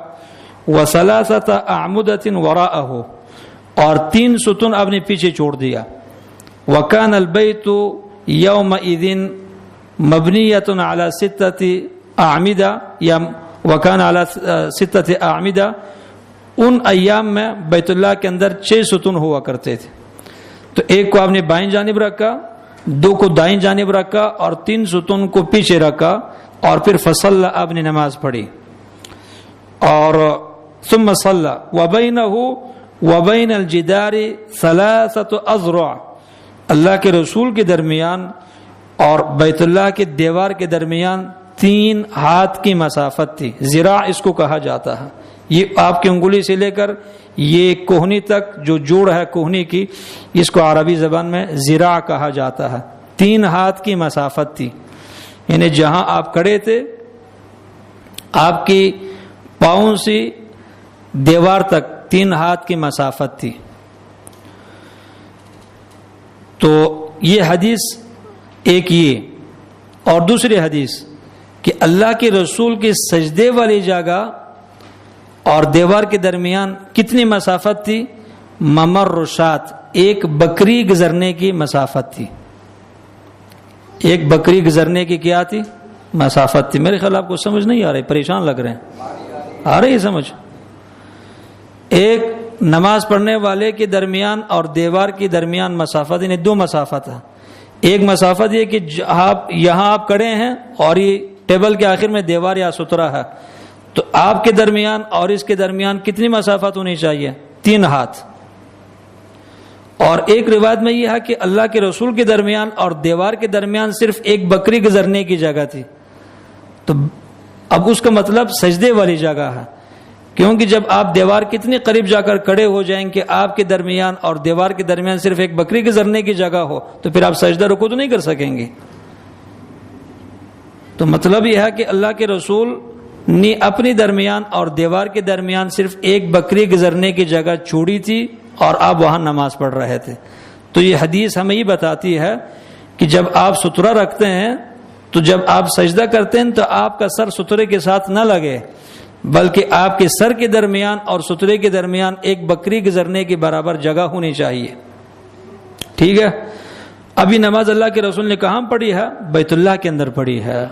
وثلاثۃ اعمدۃ وراءہ، اور 3 ستون آپ نے پیچھے چھوڑ دیا. وکان البیت یومئذ مبنیۃ علی 6 اعمدہ، یا وکان علی 6 اعمدہ. ان ایام میں بیت اللہ کے اندر 6 ستون ہوا کرتے تھے. تو ایک کو آپ نے بائیں جانب رکھا، 2 کو دائیں جانب رکھا اور 3 ستون کو پیچھے رکھا، اور پھر فصلی آپ نے نماز پڑھی. اور ثم صلی وبینہ وبین الجدار 3 اذرع، اللہ کے رسول کے درمیان اور بیت اللہ کے دیوار کے درمیان 3 ہاتھ کی مسافت تھی. ذراع اس کو کہا جاتا ہے، یہ آپ کی انگلی سے لے کر یہ کوہنی تک جو جوڑ ہے کوہنی کی، اس کو عربی زبان میں ذراع کہا جاتا ہے. 3 ہاتھ کی مسافت تھی، یعنی جہاں آپ کھڑے تھے آپ کی پاؤں سے دیوار تک 3 ہاتھ کی مسافت تھی. تو یہ حدیث ایک یہ، اور دوسری حدیث کہ اللہ کے رسول کے سجدے والی جگہ اور دیوار کے درمیان کتنی مسافت تھی؟ ممر شات، ایک بکری گزرنے کی مسافت تھی. ایک بکری گزرنے کی کیا تھی؟ مسافت تھی. میرے خیال آپ کو سمجھ نہیں آ رہی، پریشان لگ رہے ہیں. آ رہی ہے سمجھ؟ ایک نماز پڑھنے والے کے درمیان اور دیوار کے درمیان مسافت، یعنی 2 مسافت ہے. ایک مسافت یہ کہ یہاں آپ کھڑے ہیں اور یہ ٹیبل کے آخر میں دیوار یا سترہ ہے، تو آپ کے درمیان اور اس کے درمیان کتنی مسافت ہونی چاہیے؟ 3 ہاتھ. اور ایک روایت میں یہ ہے کہ اللہ کے رسول کے درمیان اور دیوار کے درمیان صرف ایک بکری گزرنے کی جگہ تھی. تو اب اس کا مطلب سجدے والی جگہ ہے، کیونکہ جب آپ دیوار کتنی قریب جا کر کھڑے ہو جائیں کہ آپ کے درمیان اور دیوار کے درمیان صرف ایک بکری گزرنے کی جگہ ہو، تو پھر آپ سجدہ رکوع تو نہیں کر سکیں گے. تو مطلب یہ ہے کہ اللہ کے رسول نے اپنی درمیان اور دیوار کے درمیان صرف ایک بکری گزرنے کی جگہ چھوڑی تھی اور آپ وہاں نماز پڑھ رہے تھے. تو یہ حدیث ہمیں یہ بتاتی ہے کہ جب آپ سترہ رکھتے ہیں تو جب آپ سجدہ کرتے ہیں تو آپ کا سر سترے کے ساتھ نہ لگے، بلکہ آپ کے سر کے درمیان اور سترے کے درمیان ایک بکری گزرنے کی برابر جگہ ہونی چاہیے. ٹھیک ہے. ابھی نماز اللہ کے رسول نے کہاں پڑھی ہے؟ بیت اللہ کے اندر پڑھی ہے.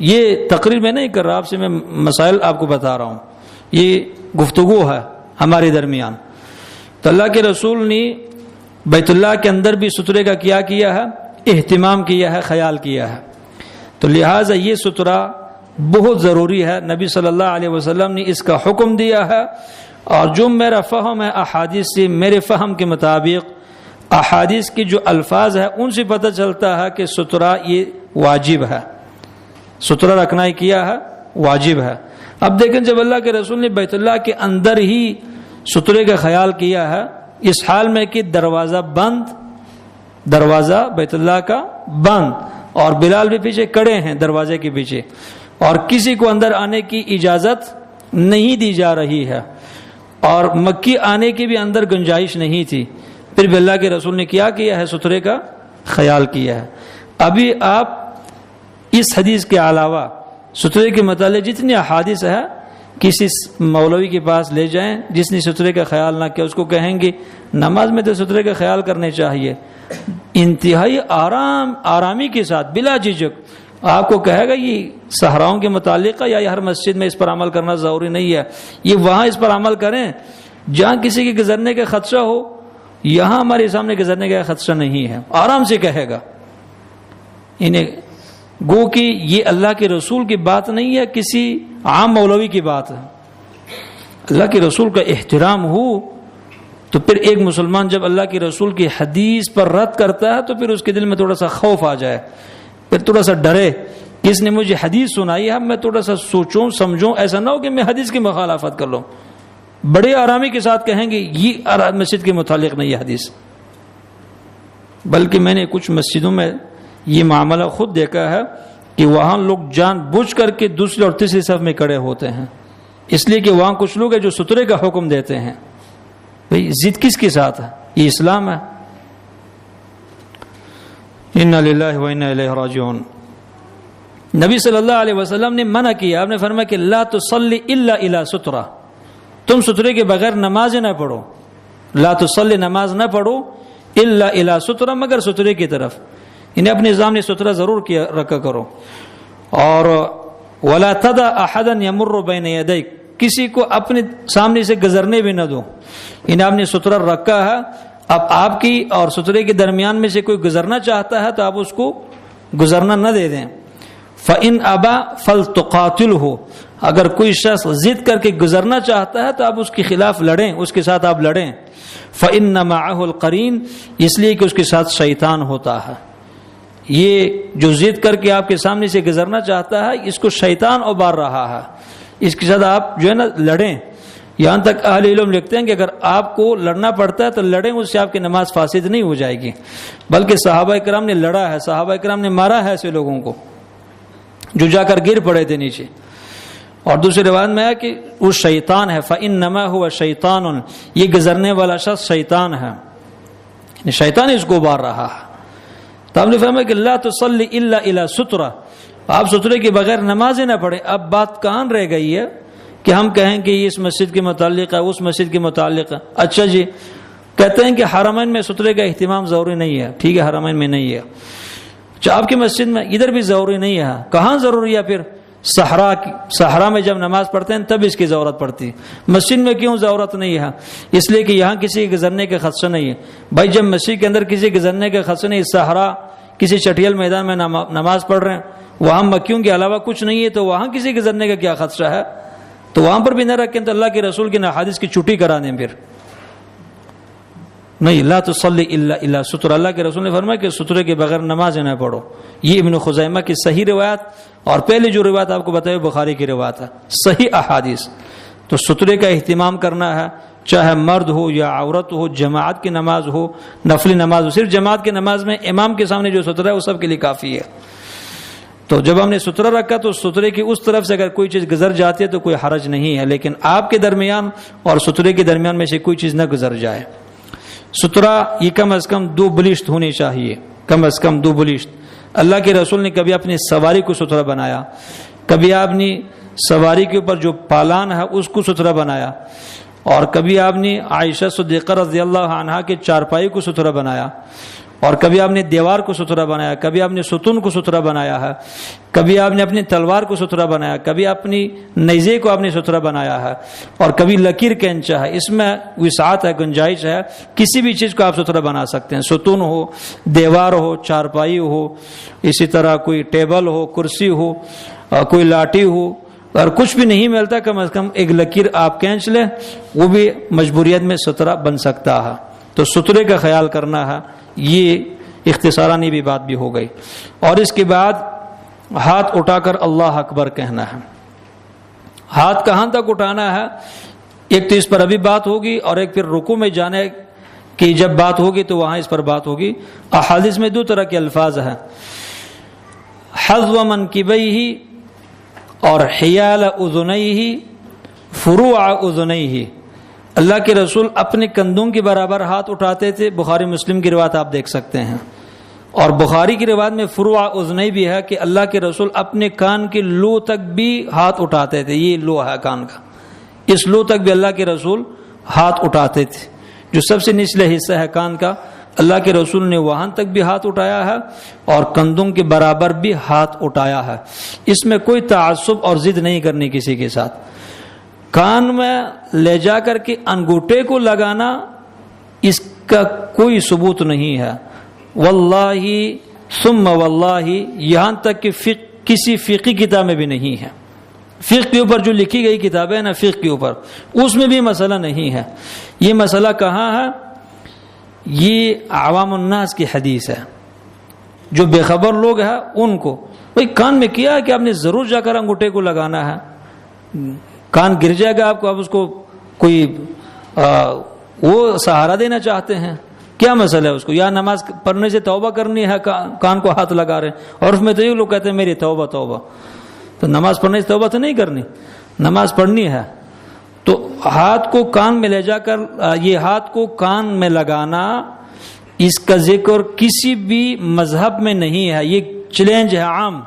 یہ تقریر میں نہیں کر رہا، آپ سے میں مسائل آپ کو بتا رہا ہوں، یہ گفتگو ہے ہمارے درمیان. تو اللہ کے رسول نے بیت اللہ کے اندر بھی سترے کا کیا ہے؟ اہتمام کیا ہے، خیال کیا ہے. تو لہٰذا یہ سترہ بہت ضروری ہے. نبی صلی اللہ علیہ وسلم نے اس کا حکم دیا ہے، اور جو میرا فہم ہے احادیث سے، میرے فہم کے مطابق احادیث کے جو الفاظ ہیں ان سے پتہ چلتا ہے کہ سترہ یہ واجب ہے، سترہ رکھنا ہی کیا ہے واجب ہے. اب دیکھیں جب اللہ کے رسول نے بیت اللہ کے اندر ہی سترے کا خیال کیا ہے، اس حال میں کہ دروازہ بند، دروازہ بیت اللہ کا بند، اور بلال بھی پیچھے کھڑے ہیں دروازے کے پیچھے، اور کسی کو اندر آنے کی اجازت نہیں دی جا رہی ہے، اور مکی آنے کی بھی اندر گنجائش نہیں تھی، پھر بھی اللہ کے رسول نے کیا ہے؟ سترے کا خیال کیا ہے. ابھی آپ اس حدیث کے علاوہ سترے کے متعلق جتنی احادیث ہے کسی مولوی کے پاس لے جائیں جس نے سترے کا خیال نہ کیا، اس کو کہیں گے نماز میں تو سترے کا خیال کرنے چاہیے. انتہائی آرامی کے ساتھ بلا جھجک آپ کو کہے گا یہ صحراؤں کے متعلق ہے، یا ہر مسجد میں اس پر عمل کرنا ضروری نہیں ہے، یہ وہاں اس پر عمل کریں جہاں کسی کے گزرنے کا خدشہ ہو، یہاں ہمارے سامنے گزرنے کا خدشہ نہیں ہے، آرام سے کہے گا. انہیں گو کہ یہ اللہ کے رسول کی بات نہیں ہے، کسی عام مولوی کی بات ہے. اللہ کے رسول کا احترام ہو تو پھر ایک مسلمان جب اللہ کے رسول کی حدیث پر رد کرتا ہے تو پھر اس کے دل میں تھوڑا سا خوف آ جائے، پھر تھوڑا سا ڈرے، کس نے مجھے حدیث سنائی ہے، میں تھوڑا سا سوچوں سمجھوں، ایسا نہ ہو کہ میں حدیث کی مخالفت کر لوں. بڑے آرامی کے ساتھ کہیں گے یہ مسجد کے متعلق نہیں ہے حدیث. بلکہ میں نے کچھ مسجدوں میں یہ معاملہ خود دیکھا ہے کہ وہاں لوگ جان بوجھ کر کے دوسری اور تیسری صف میں کھڑے ہوتے ہیں، اس لیے کہ وہاں کچھ لوگ ہیں جو سترے کا حکم دیتے ہیں. بھئی ضد کس کے ساتھ ہے؟ یہ اسلام ہے. انا للہ و انا الیہ راجعون. نبی صلی اللہ علیہ وسلم نے منع کیا، آپ نے فرمایا کہ لا تصلی الا الی سترہ، تم سترے کے بغیر نماز نہ پڑھو. لا تصلی، نماز نہ پڑھو، الا الی سترہ، مگر سترے کی طرف. انہیں اپنے سامنے سترہ ضرور کیا رکھا کرو. اور ولا تدع احدا یمر بین یدیک، کسی کو اپنے سامنے سے گزرنے بھی نہ دو. انہیں آپ نے سترہ رکھا ہے اب آپ کی اور سترے کے درمیان میں سے کوئی گزرنا چاہتا ہے تو آپ اس کو گزرنا نہ دے دیں. فَإِنْ أَبَى فَلْتُقَاتِلْهُ، اگر کوئی شخص ضد کر کے گزرنا چاہتا ہے تو آپ اس کے خلاف لڑیں، اس کے ساتھ آپ لڑیں. فَإِنَّ مَعَهُ الْقَرِينَ، اس لیے کہ اس کے ساتھ شیطان ہوتا ہے. یہ جو ضد کر کے آپ کے سامنے سے گزرنا چاہتا ہے اس کو شیطان ابار رہا ہے، اس کے ساتھ آپ جو ہے نا لڑیں. یہاں تک اہل علم لکھتے ہیں کہ اگر آپ کو لڑنا پڑتا ہے تو لڑیں، اس سے آپ کی نماز فاسد نہیں ہو جائے گی، بلکہ صحابہ کرام نے لڑا ہے، صحابہ کرام نے مارا ہے ایسے لوگوں کو جو جا کر گر پڑے تھے نیچے. اور دوسری روایت میں ہے کہ وہ شیطان ہے. فَإِنَّمَا هُوَ شَيْطَانٌ، یہ گزرنے والا شخص شیطان ہے، شیطان اس کو ابار رہا ہے. تو آپ نے فرمایا کہ لا تصلی الا الی سترہ، آپ سترے کے بغیر نمازیں نہ پڑھیں. اب بات کہاں رہ گئی ہے کہ ہم کہیں کہ یہ اس مسجد کے متعلق ہے، اس مسجد کے متعلق ہے. اچھا جی، کہتے ہیں کہ حرمین میں سترے کا اہتمام ضروری نہیں ہے. ٹھیک ہے، حرمین میں نہیں ہے. اچھا، آپ کی مسجد میں ادھر بھی ضروری نہیں ہے. کہاں ضروری ہے پھر؟ صحرا میں جب نماز پڑھتے ہیں تب اس کی ضرورت پڑتی ہے. مسجد میں کیوں ضرورت نہیں ہے؟ اس لیے کہ یہاں کسی گزرنے کا خدشہ نہیں ہے. بھائی جب مسجد کے اندر کسی گزرنے کا خدشہ نہیں، صحرا کسی چٹیل میدان میں نماز پڑھ رہے ہیں، وہاں مکیوں کے علاوہ کچھ نہیں ہے، تو وہاں کسی گزرنے کا کیا خدشہ ہے؟ تو وہاں پر بھی نہ رکھیں تو اللہ کے رسول کی احادیث کی چھٹی کرا دیں. پھر نہیں، لا تصلی الا الی سترہ، اللہ کے رسول نے فرمایا کہ سترے کے بغیر نماز نہ پڑھو. یہ ابن خزیمہ کی صحیح روایت، اور پہلے جو روایت آپ کو بتائی بخاری کی روایت ہے، صحیح احادیث. تو سترے کا اہتمام کرنا ہے، چاہے مرد ہو یا عورت ہو، جماعت کی نماز ہو، نفلی نماز ہو. صرف جماعت کی نماز میں امام کے سامنے جو سترہ ہے وہ سب کے لیے کافی ہے. تو جب ہم نے سترہ رکھا تو سترے کی اس طرف سے اگر کوئی چیز گزر جاتی ہے تو کوئی حرج نہیں ہے، لیکن آپ کے درمیان اور سترے کے درمیان میں سے کوئی چیز نہ گزر جائے. سترہ یہ کم از کم 2 بلشت ہونی چاہیے، کم از کم 2 بلشت. اللہ کے رسول نے کبھی اپنی سواری کو سترہ بنایا، کبھی آپ نے سواری کے اوپر جو پالان ہے اس کو سترہ بنایا، اور کبھی آپ نے عائشہ صدیقہ رضی اللہ عنہا کے چارپائی کو سترہ بنایا، اور کبھی آپ نے دیوار کو سترہ بنایا، کبھی آپ نے ستون کو سترہ بنایا ہے، کبھی آپ نے اپنی تلوار کو سترہ بنایا، کبھی اپنی نیزے کو آپ نے سترہ بنایا ہے، اور کبھی لکیر کینچا ہے. اس میں وسعت ہے، گنجائش ہے، کسی بھی چیز کو آپ سترہ بنا سکتے ہیں. ستون ہو، دیوار ہو، چارپائی ہو، اسی طرح کوئی ٹیبل ہو، کرسی ہو، کوئی لاٹھی ہو. اور کچھ بھی نہیں ملتا کم از کم ایک لکیر آپ کھینچ لیں، وہ بھی مجبوریت میں سترہ بن سکتا ہے. تو سترے کا خیال کرنا ہے. یہ اختصارانی بھی بات بھی ہو گئی. اور اس کے بعد ہاتھ اٹھا کر اللہ اکبر کہنا ہے. ہاتھ کہاں تک اٹھانا ہے؟ ایک تو اس پر ابھی بات ہوگی، اور ایک پھر رکوع میں جانے کی جب بات ہوگی تو وہاں اس پر بات ہوگی. احادیث میں 2 طرح کے الفاظ ہیں، حذو منکبیہ اور حیال اذنیہ، فروع اذنیہ. اللہ کے رسول اپنے کندھوں کے برابر ہاتھ اٹھاتے تھے، بخاری مسلم کی روایت آپ دیکھ سکتے ہیں. اور بخاری کی روایت میں فروع اذنی بھی ہے کہ اللہ کے رسول اپنے کان کے لو تک بھی ہاتھ اٹھاتے تھے. یہ لو ہے کان کا، اس لو تک بھی اللہ کے رسول ہاتھ اٹھاتے تھے. جو سب سے نچلے حصہ ہے کان کا، اللہ کے رسول نے وہاں تک بھی ہاتھ اٹھایا ہے اور کندھوں کے برابر بھی ہاتھ اٹھایا ہے. اس میں کوئی تعصب اور ضد نہیں کرنی کسی کے ساتھ. کان میں لے جا کر کے انگوٹھے کو لگانا، اس کا کوئی ثبوت نہیں ہے. واللہ ثم واللہ، یہاں تک کہ کسی فقہی کتاب میں بھی نہیں ہے. فقہ کے اوپر جو لکھی گئی کتابیں نا، فقہ کے اوپر، اس میں بھی مسئلہ نہیں ہے. یہ مسئلہ کہاں ہے؟ یہ عوام الناس کی حدیث ہے. جو بے خبر لوگ ہیں ان کو بھائی کان میں کیا ہے کہ آپ نے ضرور جا کر انگوٹھے کو لگانا ہے، کان گر جائے گا آپ کو، آپ اس کو کوئی وہ سہارا دینا چاہتے ہیں، کیا مسئلہ ہے اس کو؟ یا نماز پڑھنے سے توبہ کرنی ہے، کان کو ہاتھ لگا رہے ہیں. اور اس میں تو یہ لوگ کہتے ہیں میری توبہ توبہ. تو نماز پڑھنے سے توبہ تو نہیں کرنی، نماز پڑھنی ہے. تو ہاتھ کو کان میں لے جا کر، یہ ہاتھ کو کان میں لگانا، اس کا ذکر کسی بھی مذہب میں نہیں ہے. یہ چیلنج ہے عام.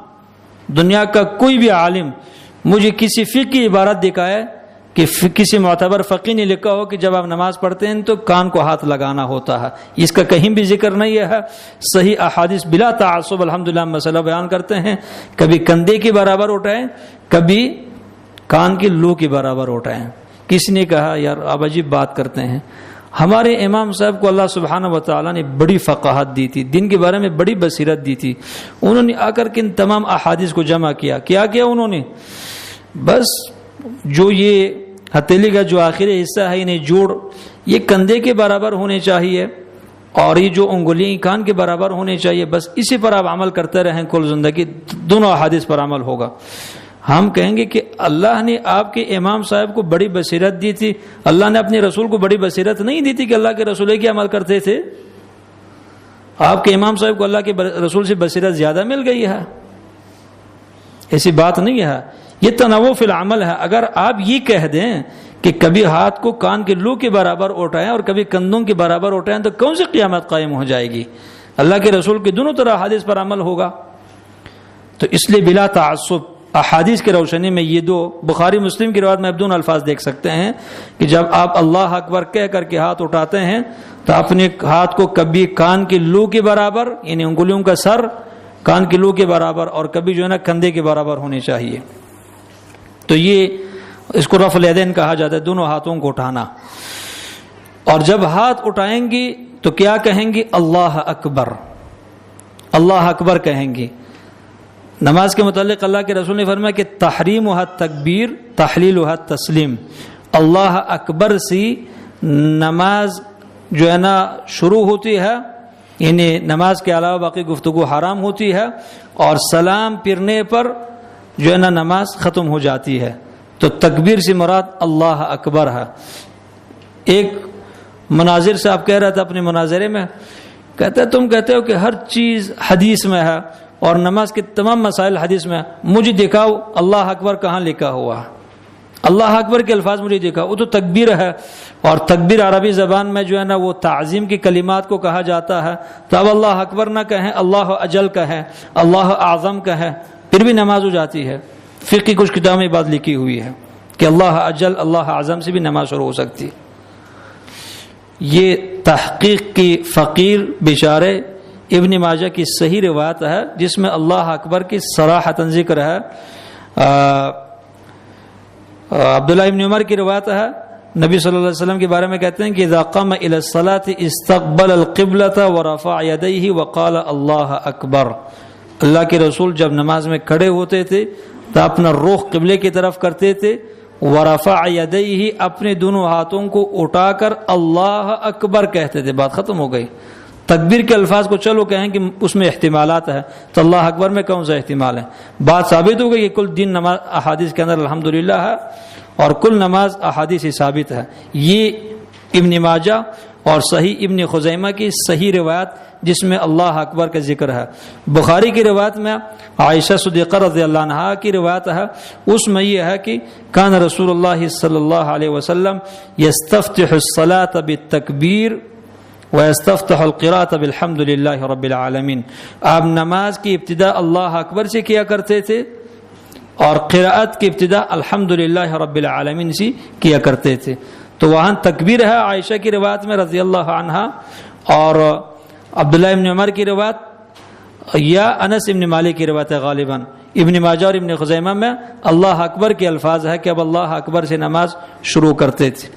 دنیا کا کوئی بھی عالم مجھے کسی فقہ کی عبارت دکھائے کہ کسی معتبر فقی نے لکھا ہو کہ جب آپ نماز پڑھتے ہیں تو کان کو ہاتھ لگانا ہوتا ہے. اس کا کہیں بھی ذکر نہیں ہے. صحیح احادیث بلا تعصب الحمدللہ مسئلہ بیان کرتے ہیں. کبھی کندھے کے برابر اٹھائیں، کبھی کان کے لو کے برابر اٹھائیں. کسی نے کہا یار آپ عجیب بات کرتے ہیں، ہمارے امام صاحب کو اللہ سبحانہ و تعالیٰ نے بڑی فقاہت دی تھی، دین کے بارے میں بڑی بصیرت دی تھی. انہوں نے آ کر کے ان تمام احادیث کو جمع کیا. کیا کیا انہوں نے؟ بس جو یہ ہتھیلی کا جو آخری حصہ ہے انہیں جوڑ یہ کندھے کے برابر ہونے چاہیے اور یہ جو انگلیاں کان کے برابر ہونے چاہیے، بس اسی پر آپ عمل کرتے رہیں کل زندگی، دونوں احادیث پر عمل ہوگا. ہم کہیں گے کہ اللہ نے آپ کے امام صاحب کو بڑی بصیرت دی تھی، اللہ نے اپنے رسول کو بڑی بصیرت نہیں دی تھی کہ اللہ کے رسول کیا عمل کرتے تھے؟ آپ کے امام صاحب کو اللہ کے رسول سے بصیرت زیادہ مل گئی ہے، ایسی بات نہیں ہے. یہ تنوع فی العمل ہے. اگر آپ یہ کہہ دیں کہ کبھی ہاتھ کو کان کے لو کے برابر اٹھائیں اور کبھی کندھوں کے برابر اٹھائیں تو کون سی قیامت قائم ہو جائے گی؟ اللہ کے رسول کے دونوں طرح حدیث پر عمل ہوگا. تو اس لیے بلا تعصب احادیث کی روشنی میں یہ دو بخاری مسلم کی روایت میں اب دونوں الفاظ دیکھ سکتے ہیں کہ جب آپ اللہ اکبر کہہ کر کے ہاتھ اٹھاتے ہیں تو اپنے ہاتھ کو کبھی کان کے لو کے برابر یعنی انگلیوں کا سر کان کے لو کے برابر اور کبھی جو ہے نا کندھے کے برابر ہونے چاہیے. تو یہ اس کو رفع الیدین کہا جاتا ہے، دونوں ہاتھوں کو اٹھانا. اور جب ہاتھ اٹھائیں گی تو کیا کہیں گی؟ اللہ اکبر، اللہ اکبر کہیں گی. نماز کے متعلق اللہ کے رسول نے فرمایا کہ تحریمها التکبیر تحلیلها التسلیم. اللہ اکبر سے نماز جو ہے نا شروع ہوتی ہے، یعنی نماز کے علاوہ باقی گفتگو حرام ہوتی ہے، اور سلام پھرنے پر جو ہے نا نماز ختم ہو جاتی ہے. تو تکبیر سے مراد اللہ اکبر ہے. ایک مناظر سے آپ کہہ رہا تھا اپنے مناظرے میں، کہتے تم کہتے ہو کہ ہر چیز حدیث میں ہے اور نماز کے تمام مسائل حدیث میں، مجھے دکھاؤ اللہ اکبر کہاں لکھا ہوا، اللہ اکبر کے الفاظ مجھے دکھاؤ. وہ تو تکبیر ہے، اور تکبیر عربی زبان میں جو ہے نا وہ تعظیم کی کلمات کو کہا جاتا ہے. تو اب اللہ اکبر نہ کہیں، اللہ اجل کہیں، اللہ اعظم کہیں، پھر بھی نماز ہو جاتی ہے. فقہ کی کچھ کتابوں میں بات لکھی ہوئی ہے کہ اللہ اجل اللہ اعظم سے بھی نماز شروع ہو سکتی ہے. یہ تحقیق کی فقیر بیچارے ابن ماجہ کی صحیح روایت ہے جس میں اللہ اکبر کی صراحتاً ذکر ہے. عبداللہ ابن عمر کی روایت ہے، نبی صلی اللہ علیہ وسلم کے بارے میں کہتے ہیں کہ اذا قام الى الصلاة استقبل القبلة ورفع يديه وقال اللہ اکبر. اللہ کے رسول جب نماز میں کھڑے ہوتے تھے تو اپنا رخ قبلے کی طرف کرتے تھے، ورفع یدیہ اپنے دونوں ہاتھوں کو اٹھا کر اللہ اکبر کہتے تھے. بات ختم ہو گئی. تکبیر کے الفاظ کو چلو کہیں کہ اس میں احتمالات ہیں، تو اللہ اکبر میں کون سا احتمال ہے؟ بات ثابت ہو گئی کہ کل دین نماز احادیث کے اندر الحمدللہ ہے اور کل نماز احادیث سے ثابت ہے. یہ ابن ماجہ اور صحیح ابن خزیمہ کی صحیح روایت جس میں اللہ اکبر کا ذکر ہے. بخاری کی روایت میں عائشہ صدیقہ رضی اللہ عنہا کی روایت ہے، اس میں یہ ہے کہ کان رسول اللہ صلی اللہ علیہ وسلم یستفتح الصلاة بالتکبیر ویستفتح القراءة بالحمد للہ رب العالمین. آپ نماز کی ابتدا اللہ اکبر سے کیا کرتے تھے اور قراءت کی ابتدا الحمد للہ رب العالمین سے کیا کرتے تھے. تو وہاں تکبیر ہے عائشہ کی روایت میں رضی اللہ عنہا، اور عبداللہ ابن عمر کی روایت یا انس ابن مالک کی روایت ہے. غالباً ابن ماجہ اور ابن خزیمہ میں اللہ اکبر کے الفاظ ہے کہ اب اللہ اکبر سے نماز شروع کرتے تھے.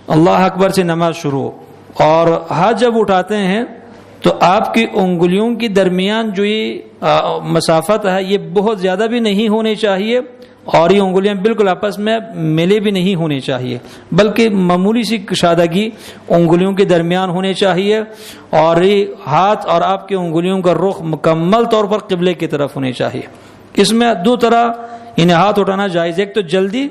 اللہ اکبر سے نماز شروع. اور ہاتھ جب اٹھاتے ہیں تو آپ کی انگلیوں کے درمیان جو یہ مسافت ہے یہ بہت زیادہ بھی نہیں ہونی چاہیے اور یہ انگلیاں بالکل آپس میں ملے بھی نہیں ہونے چاہیے، بلکہ معمولی سی کشادگی انگلیوں کے درمیان ہونے چاہیے، اور یہ ہاتھ اور آپ کی انگلیوں کا رخ مکمل طور پر قبلے کی طرف ہونے چاہیے. اس میں دو طرح انہیں ہاتھ اٹھانا جائز، ایک تو جلدی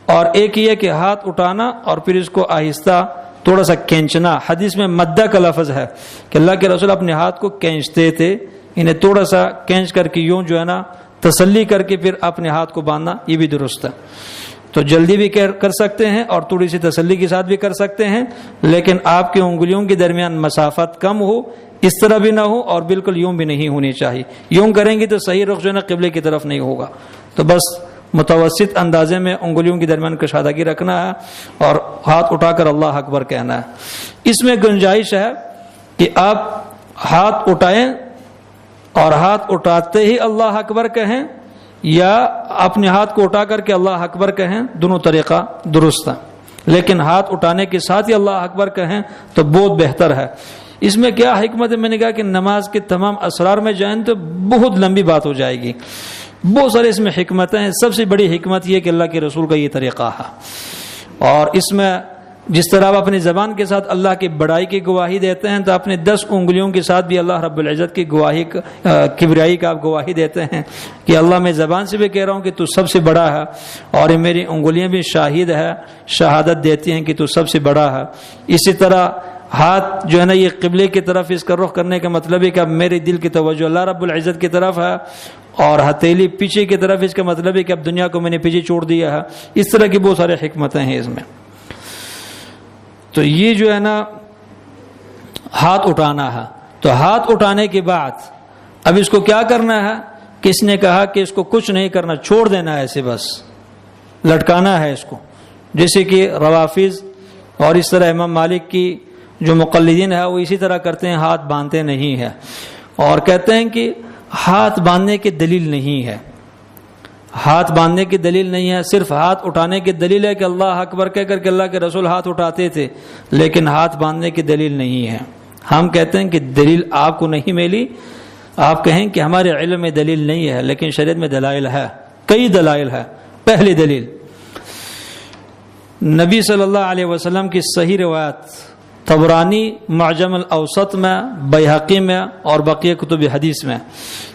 اور ایک یہ کہ ہاتھ اٹھانا اور پھر اس کو آہستہ تھوڑا سا کھینچنا. حدیث میں مدہ کا لفظ ہے کہ اللہ کے رسول اپنے ہاتھ کو کھینچتے تھے، انہیں تھوڑا سا کھینچ کر کے یوں جو ہے نا تسلی کر کے پھر اپنے ہاتھ کو باندھنا، یہ بھی درست ہے. تو جلدی بھی کر سکتے ہیں اور تھوڑی سی تسلی کے ساتھ بھی کر سکتے ہیں، لیکن آپ کے انگلیوں کے درمیان مسافت کم ہو، اس طرح بھی نہ ہو اور بالکل یوں بھی نہیں ہونی چاہیے. یوں کریں گے تو صحیح رخ جو ہے نا قبلے کی طرف نہیں ہوگا. تو بس متوسط اندازے میں انگلیوں کے درمیان کشادگی رکھنا ہے اور ہاتھ اٹھا کر اللہ اکبر کہنا ہے. اس میں گنجائش ہے کہ آپ ہاتھ اٹھائیں اور ہاتھ اٹھاتے ہی اللہ اکبر کہیں یا اپنے ہاتھ کو اٹھا کر کے اللہ اکبر کہیں، دونوں طریقہ درست ہے. لیکن ہاتھ اٹھانے کے ساتھ ہی اللہ اکبر کہیں تو بہت بہتر ہے۔ اس میں کیا حکمت ہے؟ میں نے کہا کہ نماز کے تمام اسرار میں جائیں تو بہت لمبی بات ہو جائے گی، بہت سارے اس میں حکمتیں ہیں۔ سب سے بڑی حکمت یہ کہ اللہ کے رسول کا یہ طریقہ ہے، اور اس میں جس طرح آپ اپنی زبان کے ساتھ اللہ کی بڑائی کی گواہی دیتے ہیں تو اپنے 10 انگلیوں کے ساتھ بھی اللہ رب العزت کی گواہی کبریائی کا آپ گواہی دیتے ہیں کہ اللہ میں زبان سے بھی کہہ رہا ہوں کہ تو سب سے بڑا ہے، اور یہ میری انگلیاں بھی شاہد ہے، شہادت دیتی ہیں کہ تو سب سے بڑا ہے۔ اسی طرح ہاتھ جو ہے نا یہ قبلے کی طرف اس کا رخ کرنے کا مطلب ہے کہ اب میرے دل کی توجہ اللہ رب العزت کی طرف ہے، اور ہتھیلی پیچھے کی طرف اس کا مطلب ہے کہ اب دنیا کو میں نے پیچھے چھوڑ دیا ہے۔ اس طرح کی بہت سارے حکمتیں ہیں اس میں۔ تو یہ جو ہے نا ہاتھ اٹھانا ہے، تو ہاتھ اٹھانے کے بعد اب اس کو کیا کرنا ہے؟ کس نے کہا کہ اس کو کچھ نہیں کرنا، چھوڑ دینا ہے، ایسے بس لٹکانا ہے اس کو، جیسے کہ روافض اور اس طرح امام مالک کی جو مقلدین ہے وہ اسی طرح کرتے ہیں، ہاتھ باندھتے نہیں ہیں، اور کہتے ہیں کہ ہاتھ باندھنے کی دلیل نہیں ہے، ہاتھ باندھنے کی دلیل نہیں ہے، صرف ہاتھ اٹھانے کی دلیل ہے کہ اللہ اکبر کہہ کر کے اللہ کے رسول ہاتھ اٹھاتے تھے، لیکن ہاتھ باندھنے کی دلیل نہیں ہے۔ ہم کہتے ہیں کہ دلیل آپ کو نہیں ملی، آپ کہیں کہ ہمارے علم میں دلیل نہیں ہے، لیکن شریعت میں دلائل ہے، کئی دلائل ہے۔ پہلی دلیل نبی صلی اللہ علیہ وسلم کی صحیح روایت طبرانی معجم الاوسط میں، بیہقی میں اور بقیہ کتب حدیث میں،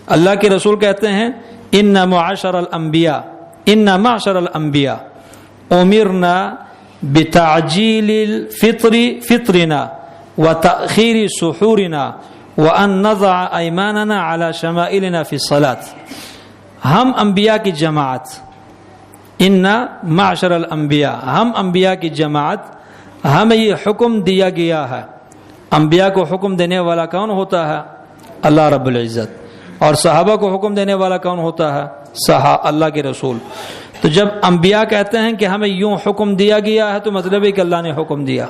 اللہ کے رسول کہتے ہیں ان معاشر الانبیاء امرنا بتعجیل الفطر فطرنا وتأخیر سحورنا وان نضع ایماننا على شمائلنا فی الصلاة۔ ہم انبیاء کی جماعت، ان معاشر الانبیاء، ہم انبیاء کی جماعت، ہمیں یہ حکم دیا گیا ہے۔ انبیاء کو حکم دینے والا کون ہوتا ہے؟ اللہ رب العزت۔ اور صحابہ کو حکم دینے والا کون ہوتا ہے؟ اللہ کے رسول۔ تو جب انبیاء کہتے ہیں کہ ہمیں یوں حکم دیا گیا ہے تو مطلب ہے کہ اللہ نے حکم دیا۔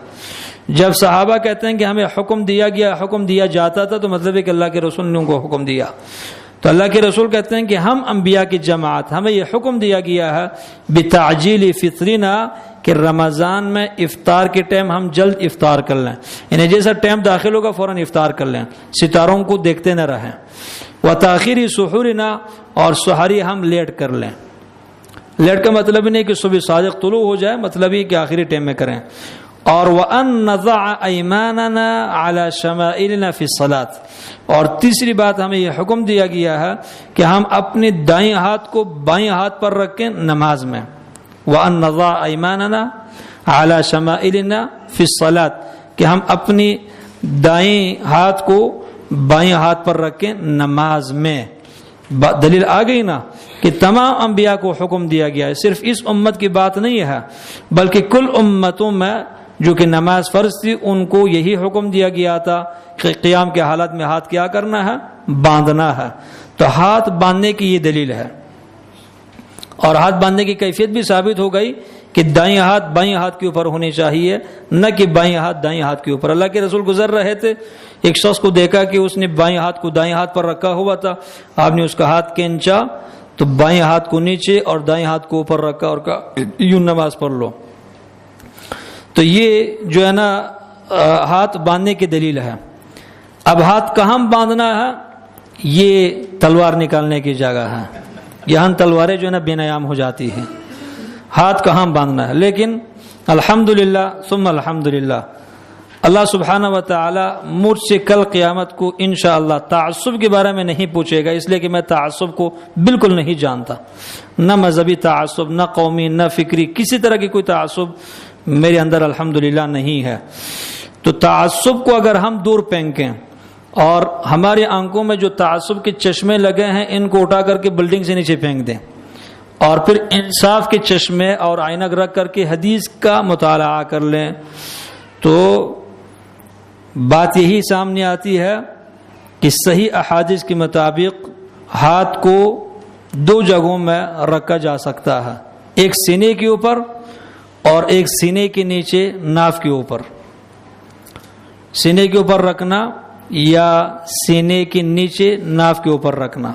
جب صحابہ کہتے ہیں کہ ہمیں حکم دیا گیا، حکم دیا جاتا تھا، تو مطلب ہے کہ اللہ کے رسول نے ان کو حکم دیا۔ تو اللہ کے رسول کہتے ہیں کہ ہم انبیاء کی جماعت، ہمیں یہ حکم دیا گیا ہے بتعجیل فطرنا، کہ رمضان میں افطار کے ٹائم ہم جلد افطار کر لیں، یعنی جیسا ٹائم داخل ہوگا فوراً افطار کر لیں، ستاروں کو دیکھتے نہ رہیں۔ وتاخیر سحورنا، اور سحری ہم لیٹ کر لیں۔ لیٹ کا مطلب نہیں کہ صبح صادق طلوع ہو جائے، مطلب یہ کہ آخری ٹائم میں کریں۔ اور وَأَن نَضَعَ أَيْمَانَنَا عَلَى شَمَائِلِنَا فِي الصَّلَاةِ، اور تیسری بات ہمیں یہ حکم دیا گیا ہے کہ ہم اپنے دائیں ہاتھ کو بائیں ہاتھ پر رکھیں نماز میں۔ وَأَن نَضَعَ أَيْمَانَنَا عَلَى شَمَائِلِنَا فِي الصَّلَاةِ، کہ ہم اپنی دائیں ہاتھ کو بائیں ہاتھ پر رکھیں نماز میں۔ دلیل آ گئی نا کہ تمام انبیاء کو حکم دیا گیا ہے، صرف اس امت کی بات نہیں ہے، بلکہ کل امتوں میں جو کہ نماز فرض تھی ان کو یہی حکم دیا گیا تھا کہ قیام کے حالات میں ہاتھ کیا کرنا ہے؟ باندھنا ہے۔ تو ہاتھ باندھنے کی یہ دلیل ہے، اور ہاتھ باندھنے کی کیفیت بھی ثابت ہو گئی کہ دائیں ہاتھ بائیں ہاتھ کے اوپر ہونی چاہیے، نہ کہ بائیں ہاتھ دائیں ہاتھ کے اوپر۔ اللہ کے رسول گزر رہے تھے، ایک شخص کو دیکھا کہ اس نے بائیں ہاتھ کو دائیں ہاتھ پر رکھا ہوا تھا، آپ نے اس کا ہاتھ کھینچا تو بائیں ہاتھ کو نیچے اور دائیں ہاتھ کو اوپر رکھا اور کہا یوں نماز پڑھ لو۔ تو یہ جو ہے نا ہاتھ باندھنے کی دلیل ہے۔ اب ہاتھ کہاں باندھنا ہے؟ یہ تلوار نکالنے کی جگہ ہے، یہاں تلواریں جو ہے نا بے نیام ہو جاتی ہیں۔ ہاتھ کہاں باندھنا ہے؟ لیکن الحمدللہ ثم الحمدللہ، اللہ سبحانہ و تعالی مجھ سے کل قیامت کو انشاءاللہ تعصب کے بارے میں نہیں پوچھے گا، اس لیے کہ میں تعصب کو بالکل نہیں جانتا، نہ مذہبی تعصب، نہ قومی، نہ فکری، کسی طرح کی کوئی تعصب میرے اندر الحمدللہ نہیں ہے۔ تو تعصب کو اگر ہم دور پھینکیں اور ہمارے آنکھوں میں جو تعصب کے چشمے لگے ہیں ان کو اٹھا کر کے بلڈنگ سے نیچے پھینک دیں، اور پھر انصاف کے چشمے اور آئینہ رکھ کر کے حدیث کا مطالعہ کر لیں، تو بات یہی سامنے آتی ہے کہ صحیح احادیث کے مطابق ہاتھ کو دو جگہوں میں رکھا جا سکتا ہے، ایک سینے کے اوپر اور ایک سینے کے نیچے ناف کے اوپر۔ سینے کے اوپر رکھنا یا سینے کے نیچے ناف کے اوپر رکھنا۔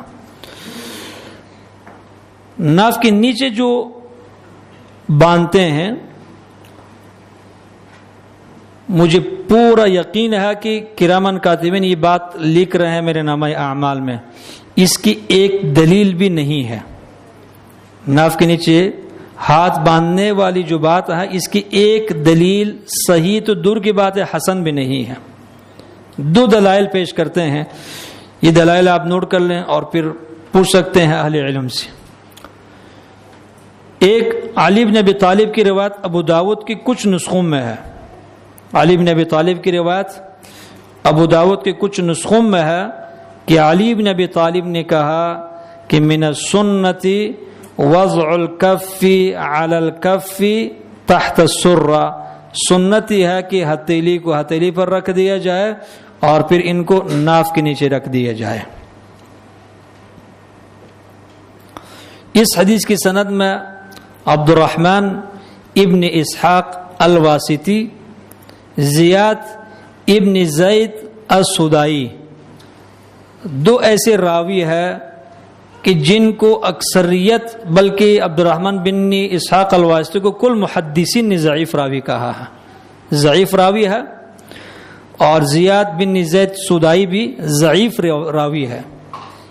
ناف کے نیچے جو باندھتے ہیں مجھے پورا یقین ہے کہ کرامن کاتبین یہ بات لکھ رہے ہیں میرے نامہ اعمال میں، اس کی ایک دلیل بھی نہیں ہے۔ ناف کے نیچے ہاتھ باندھنے والی جو بات ہے اس کی ایک دلیل صحیح تو دور کی بات ہے، حسن بھی نہیں ہے۔ دو دلائل پیش کرتے ہیں، یہ دلائل آپ نوٹ کر لیں اور پھر پوچھ سکتے ہیں اہل علم سے۔ ایک علی بن ابی طالب کی روایت ابو داود کی کچھ نسخوں میں ہے، علی بن ابی طالب کی روایت ابو داود کے کچھ نسخوں میں ہے کہ علی بن ابی طالب نے کہا کہ من السنت وضع الکف علی الکف تحت السرہ، سنتی ہے کہ ہتھیلی کو ہتھیلی پر رکھ دیا جائے اور پھر ان کو ناف کے نیچے رکھ دیا جائے۔ اس حدیث کی سند میں عبد الرحمن ابن اسحاق الواسطی، زیاد ابن زید السدائی، دو ایسے راوی ہے کہ جن کو اکثریت بلکہ عبد الرحمن بن اسحاق الواسطی کو کل محدثین نے ضعیف راوی کہا ہے، ضعیف راوی ہے، اور زیاد بن زید سدائی بھی ضعیف راوی ہے۔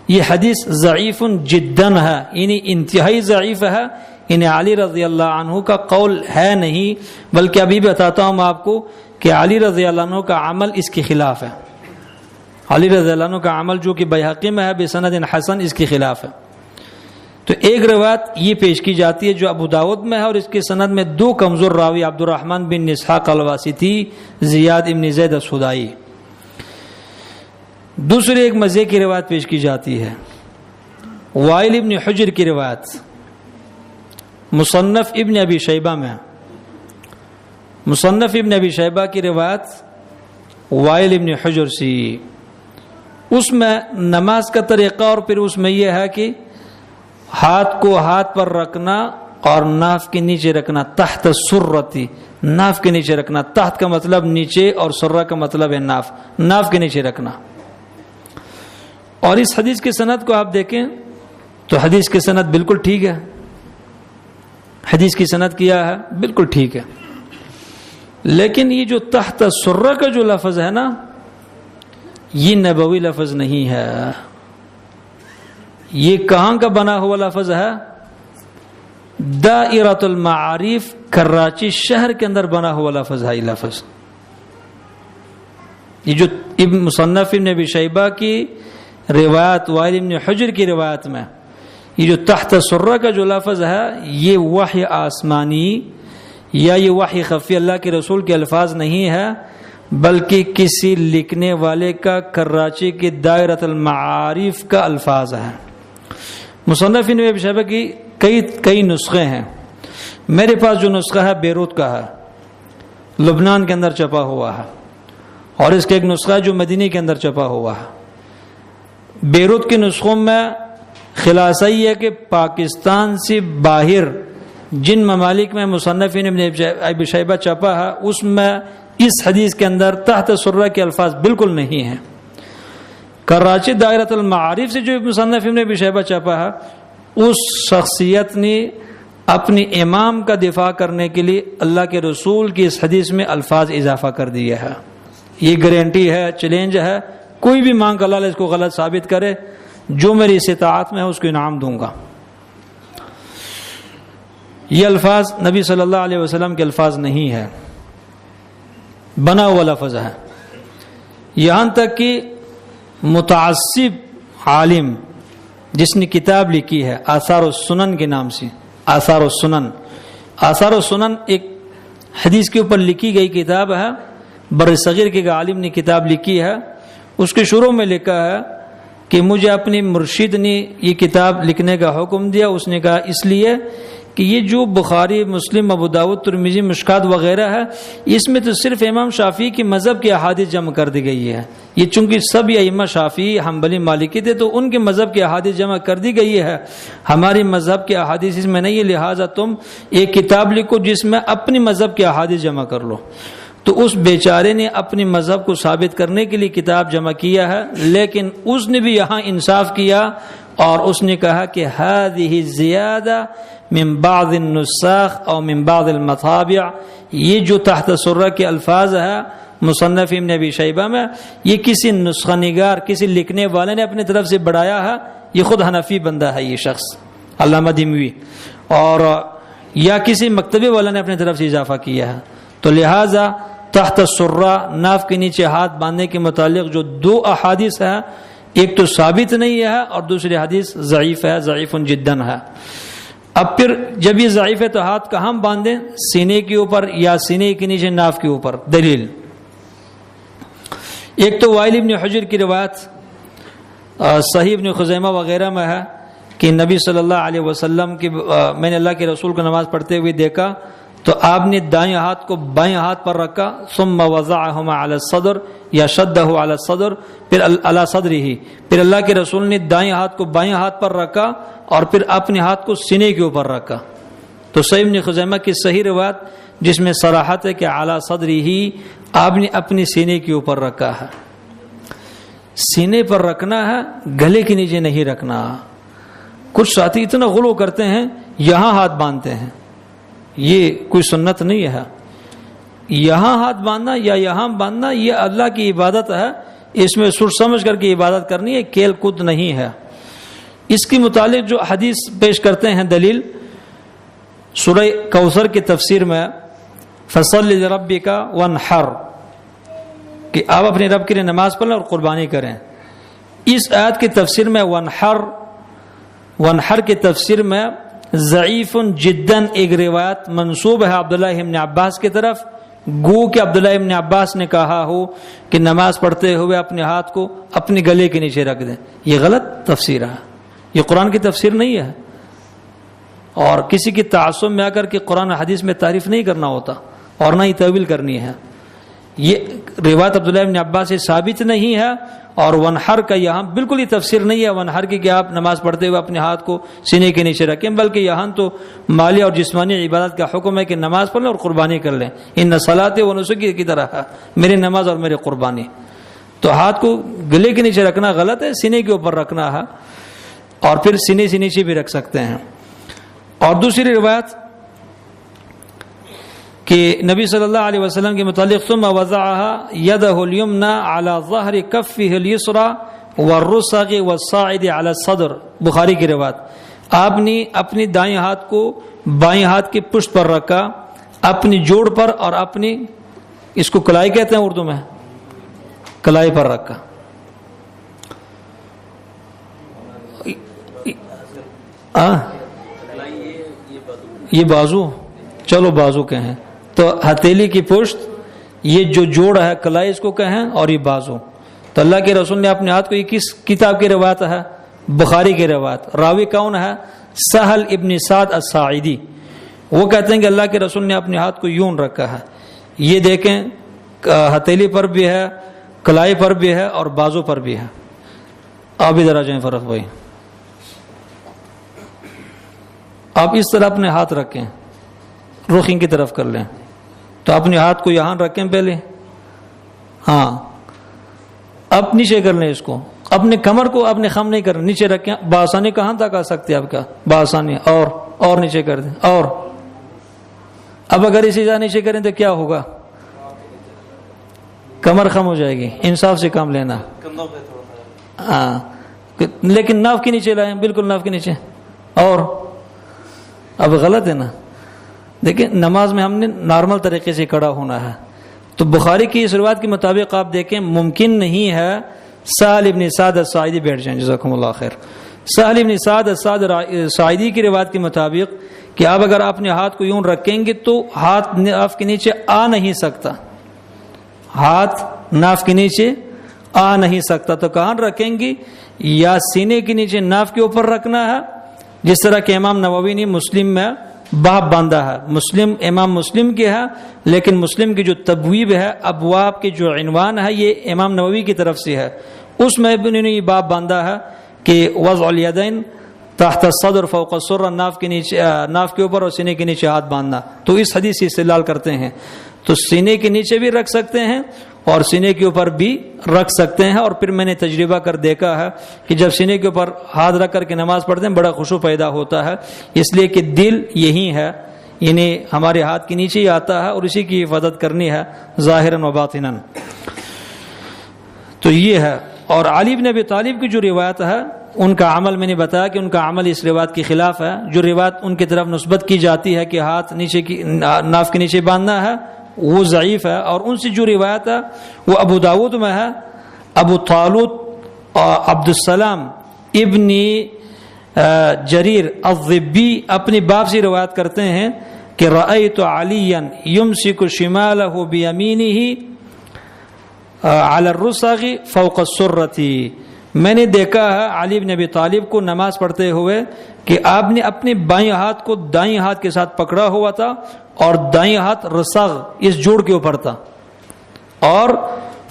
یہ حدیث ضعیف جداً ہے، یعنی انتہائی ضعیف ہے، انہیں علی رضی اللہ عنہ کا قول ہے نہیں، بلکہ ابھی بتاتا ہوں میں آپ کو کہ علی رضی اللہ عنہ کا عمل اس کے خلاف ہے۔ علی رضی اللہ عنہ کا عمل جو کہ بیہقی میں ہے بسند حسن، اس کے خلاف ہے۔ تو ایک روایت یہ پیش کی جاتی ہے جو ابو داود میں ہے، اور اس کے سند میں دو کمزور راوی عبد الرحمن بن اسحاق الواسطی، زیاد ابن زید السدائی۔ دوسری ایک مزے کی روایت پیش کی جاتی ہے، وائل ابن حجر کی روایت مصنف ابن ابی شیبہ میں، مصنف ابن ابی شیبہ کی روایت وائل ابن حجر سی، اس میں نماز کا طریقہ اور پھر اس میں یہ ہے کہ ہاتھ کو ہاتھ پر رکھنا اور ناف کے نیچے رکھنا، تحت السرتی، ناف کے نیچے رکھنا، تحت کا مطلب نیچے اور سرہ کا مطلب ہے ناف، ناف کے نیچے رکھنا۔ اور اس حدیث کی سند کو آپ دیکھیں تو حدیث کی سند بالکل ٹھیک ہے، حدیث کی سند کیا ہے بالکل ٹھیک ہے، لیکن یہ جو تحت السرہ کا جو لفظ ہے نا، یہ نبوی لفظ نہیں ہے، یہ کہاں کا بنا ہوا لفظ ہے؟ دائرۃ المعارف کراچی شہر کے اندر بنا ہوا لفظ ہے۔ یہ لفظ یہ جو مصنف ابن ابی شیبہ کی روایت وائل ابن حجر کی روایت میں یہ جو تحت سرہ کا جو لفظ ہے، یہ وحی آسمانی یا یہ وحی خفی اللہ کے رسول کے الفاظ نہیں ہے، بلکہ کسی لکھنے والے کا کراچی کی دائرۃ المعارف کا الفاظ ہے۔ مصنف ابن ابی شیبہ کی کئی نسخے ہیں، میرے پاس جو نسخہ ہے بیروت کا ہے، لبنان کے اندر چھپا ہوا ہے، اور اس کا ایک نسخہ ہے جو مدینہ کے اندر چھپا ہوا ہے۔ بیروت کے نسخوں میں خلاصہ یہ ہے کہ پاکستان سے باہر جن ممالک میں مصنف ابن ابی شیبہ چھپا ہے اس میں اس حدیث کے اندر تحت سرہ کے الفاظ بالکل نہیں ہیں۔ کراچی دائرۃ المعارف سے جو مصنف ابن ابی شیبہ چھپا ہے، اس شخصیت نے اپنی امام کا دفاع کرنے کے لیے اللہ کے رسول کی اس حدیث میں الفاظ اضافہ کر دیا ہے۔ یہ گارنٹی ہے، چیلنج ہے، کوئی بھی مانگ اللہ اس کو غلط ثابت کرے، جو میری استطاعت میں ہے اس کو انعام دوں گا۔ یہ الفاظ نبی صلی اللہ علیہ وسلم کے الفاظ نہیں ہے، بنا ہوا لفظ ہے۔ یہاں تک کہ متعصب عالم جس نے کتاب لکھی ہے آثار السنن کے نام سے، آثار السنن، آثار السنن ایک حدیث کے اوپر لکھی گئی کتاب ہے، بر صغیر کے عالم نے کتاب لکھی ہے۔ اس کے شروع میں لکھا ہے کہ مجھے اپنی مرشد نے یہ کتاب لکھنے کا حکم دیا، اس نے کہا اس لیے کہ یہ جو بخاری، مسلم، ابو داؤد، ترمذی، مشکات وغیرہ ہے، اس میں تو صرف امام شافعی کی مذہب کی احادیث جمع کر دی گئی ہے۔ یہ چونکہ سب ائمہ شافعی، حنبلی، مالکی تھے تو ان کے مذہب کی احادیث جمع کر دی گئی ہے، ہماری مذہب کی احادیث اس میں نہیں ہے، لہٰذا تم ایک کتاب لکھو جس میں اپنی مذہب کی احادیث جمع کر لو۔ تو اس بیچارے نے اپنی مذہب کو ثابت کرنے کے لیے کتاب جمع کیا ہے، لیکن اس نے بھی یہاں انصاف کیا اور اس نے کہا کہ هذه زیادہ من بعض النساخ او من بعض المطابع، یہ جو تحت سرہ کے الفاظ ہے مصنف ابن ابی شیبہ میں، یہ کسی نسخہ نگار، کسی لکھنے والے نے اپنی طرف سے بڑھایا ہے، یہ خود حنفی بندہ ہے یہ شخص علامہ دموی، اور یا کسی مکتبے والے نے اپنی طرف سے اضافہ کیا ہے. تو لہٰذا تحت سرہ ناف کے نیچے ہاتھ باندھنے کے متعلق جو دو احادیث ہے، ایک تو ثابت نہیں ہے اور دوسری حدیث ضعیف ہے، ضعیف جداً ہے. اب پھر جب یہ ضعیف ہے تو ہاتھ کہاں باندھیں؟ سینے کے اوپر یا سینے کے نیچے ناف کے اوپر. دلیل ایک تو وائل ابن حجر کی روایت صحیح ابن خزیمہ وغیرہ میں ہے کہ نبی صلی اللہ علیہ وسلم کی میں نے اللہ کے رسول کو نماز پڑھتے ہوئے دیکھا تو آپ نے دائیں ہاتھ کو بائیں ہاتھ پر رکھا، ثم وضعهما على الصدر یا شدہ على الصدر، پھر على صدره، پھر اللہ کے رسول نے دائیں ہاتھ کو بائیں ہاتھ پر رکھا اور پھر اپنے ہاتھ کو سینے کے اوپر رکھا. تو صحیح ابن خزیمہ کی صحیح روایت جس میں صراحت ہے کہ على صدره آپ نے اپنے سینے کے اوپر رکھا ہے. سینے پر رکھنا ہے، گلے کے نیچے نہیں رکھنا. کچھ ساتھی اتنا غلو کرتے ہیں یہاں ہاتھ باندھتے ہیں، یہ کوئی سنت نہیں ہے. یہاں ہاتھ باندھنا یا یہاں باندھنا یہ اللہ کی عبادت ہے، اس میں سوچ سمجھ کر کے عبادت کرنی ہے، کھیل کود نہیں ہے. اس کے متعلق جو حدیث پیش کرتے ہیں دلیل سورہ کوثر کی تفسیر میں فصل لربک وانحر، کہ آپ اپنے رب کے لیے نماز پڑھیں اور قربانی کریں. اس آیت کی تفسیر میں وانحر کی تفسیر میں ضعیف جداً ایک روایت منسوب ہے عبداللہ ابن عباس کی طرف، گو کہ عبداللہ ابن عباس نے کہا ہو کہ نماز پڑھتے ہوئے اپنے ہاتھ کو اپنے گلے کے نیچے رکھ دیں. یہ غلط تفسیر ہے، یہ قرآن کی تفسیر نہیں ہے. اور کسی کی تعصب میں آ کر کے قرآن حدیث میں تعریف نہیں کرنا ہوتا اور نہ ہی تعویل کرنی ہے. یہ روایت عبداللہ ابن عباس سے ثابت نہیں ہے، اور ونحر کا یہاں بالکل ہی تفسیر نہیں ہے ونحر کی کہ آپ نماز پڑھتے ہوئے اپنے ہاتھ کو سینے کے نیچے رکھیں، بلکہ یہاں تو مالی اور جسمانی عبادت کا حکم ہے کہ نماز پڑھ لیں اور قربانی کر لیں. ان صلاۃ و نسک کی طرح ہے میری نماز اور میری قربانی. تو ہاتھ کو گلے کے نیچے رکھنا غلط ہے، سینے کے اوپر رکھنا ہے، اور پھر سینے سے نیچے بھی رکھ سکتے ہیں. اور دوسری روایت کہ نبی صلی اللہ علیہ وسلم کے متعلق ثم وضعها يده اليمنى على ظهر كفه اليسرى والرسغ والصاعد على الصدر، بخاری کی روایت. آپ نے اپنی دائیں ہاتھ کو بائیں ہاتھ کی پشت پر رکھا، اپنی جوڑ پر اور اپنی، اس کو کلائی کہتے ہیں اردو میں، کلائی پر رکھا. یہ بازو، چلو بازو کہیں تو ہتھیلی کی پشت، یہ جو جوڑ ہے کلائی اس کو کہیں، اور یہ بازو. تو اللہ کے رسول نے اپنے ہاتھ کو، یہ کس کتاب کی روایت ہے؟ بخاری کی روایت. راوی کون ہے؟ سہل ابن سعد الساعدی. وہ کہتے ہیں کہ اللہ کے رسول نے اپنے ہاتھ کو یوں رکھا ہے. یہ دیکھیں ہتھیلی پر بھی ہے، کلائی پر بھی ہے اور بازو پر بھی ہے. آپ ادھر آ جائیں فرق بھائی. آپ اس طرح اپنے ہاتھ رکھیں، رخ کی طرف کر لیں. تو اپنے ہاتھ کو یہاں رکھیں پہلے، ہاں، اب نیچے کر لیں اس کو. اپنے کمر کو اپنے خم نہیں کریں، نیچے رکھیں. بآسانی کہاں تک آ سکتے آپ کا؟ بآسانی. اور نیچے کر دیں. اور اب اگر اسی طرح نیچے کریں تو کیا ہوگا؟ کمر خم ہو جائے گی. انصاف سے کام لینا. ہاں، لیکن ناف کے نیچے لائیں، بالکل ناف کے نیچے. اور اب غلط ہے نا. دیکھیں نماز میں ہم نے نارمل طریقے سے کھڑا ہونا ہے. تو بخاری کی اس روایت کے مطابق آپ دیکھیں ممکن نہیں ہے سہل ابن سعد الساعدی بیٹھ جائیں. جزاکم اللہ خیر. سہل ابن سعد الساعدی کی روایت کے مطابق کہ آپ اگر اپنے ہاتھ کو یوں رکھیں گے تو ہاتھ ناف کے نیچے آ نہیں سکتا. ہاتھ ناف کے نیچے آ نہیں سکتا. تو کہاں رکھیں گی؟ یا سینے کے نیچے ناف کے اوپر رکھنا ہے، جس طرح کہ امام نووی نے مسلم میں باب باندھا ہے. مسلم امام مسلم کی ہے، لیکن مسلم کی جو تبویب ہے، ابواب کے جو عنوان ہے، یہ امام نووی کی طرف سے ہے. اس میں انہوں نے یہ باب باندھا ہے کہ وضع الیدین تحت الصدر فوق السرہ، ناف کے نیچے، ناف کے اوپر اور سینے کے نیچے ہاتھ باندھنا. تو اس حدیث سے استدلال کرتے ہیں. تو سینے کے نیچے بھی رکھ سکتے ہیں اور سینے کے اوپر بھی رکھ سکتے ہیں. اور پھر میں نے تجربہ کر دیکھا ہے کہ جب سینے کے اوپر ہاتھ رکھ کر کے نماز پڑھتے ہیں بڑا خشوع پیدا ہوتا ہے، اس لیے کہ دل یہی ہے، یعنی ہمارے ہاتھ کے نیچے ہی آتا ہے اور اسی کی حفاظت کرنی ہے ظاہراً و باطناً. تو یہ ہے. اور علی بن ابی طالب کی جو روایت ہے ان کا عمل میں نے بتایا کہ ان کا عمل اس روایت کے خلاف ہے. جو روایت ان کی طرف نسبت کی جاتی ہے کہ ہاتھ نیچے کی ناف کے نیچے باندھنا ہے وہ ضعیف ہے. اور ان سے جو روایت ہے وہ ابو داود میں ہے. ابو طالوت عبد السلام ابن جریر الضبی اپنے باپ سے روایت کرتے ہیں کہ رأیت علیٰ یمسک شمالہ بیمینہ علی الرسغ فوق السرۃ. میں نے دیکھا ہے علی بن ابی طالب کو نماز پڑھتے ہوئے کہ آپ نے اپنے بائیں ہاتھ کو دائیں ہاتھ کے ساتھ پکڑا ہوا تھا اور دائیں ہاتھ رسغ اس جوڑ کے اوپر تھا اور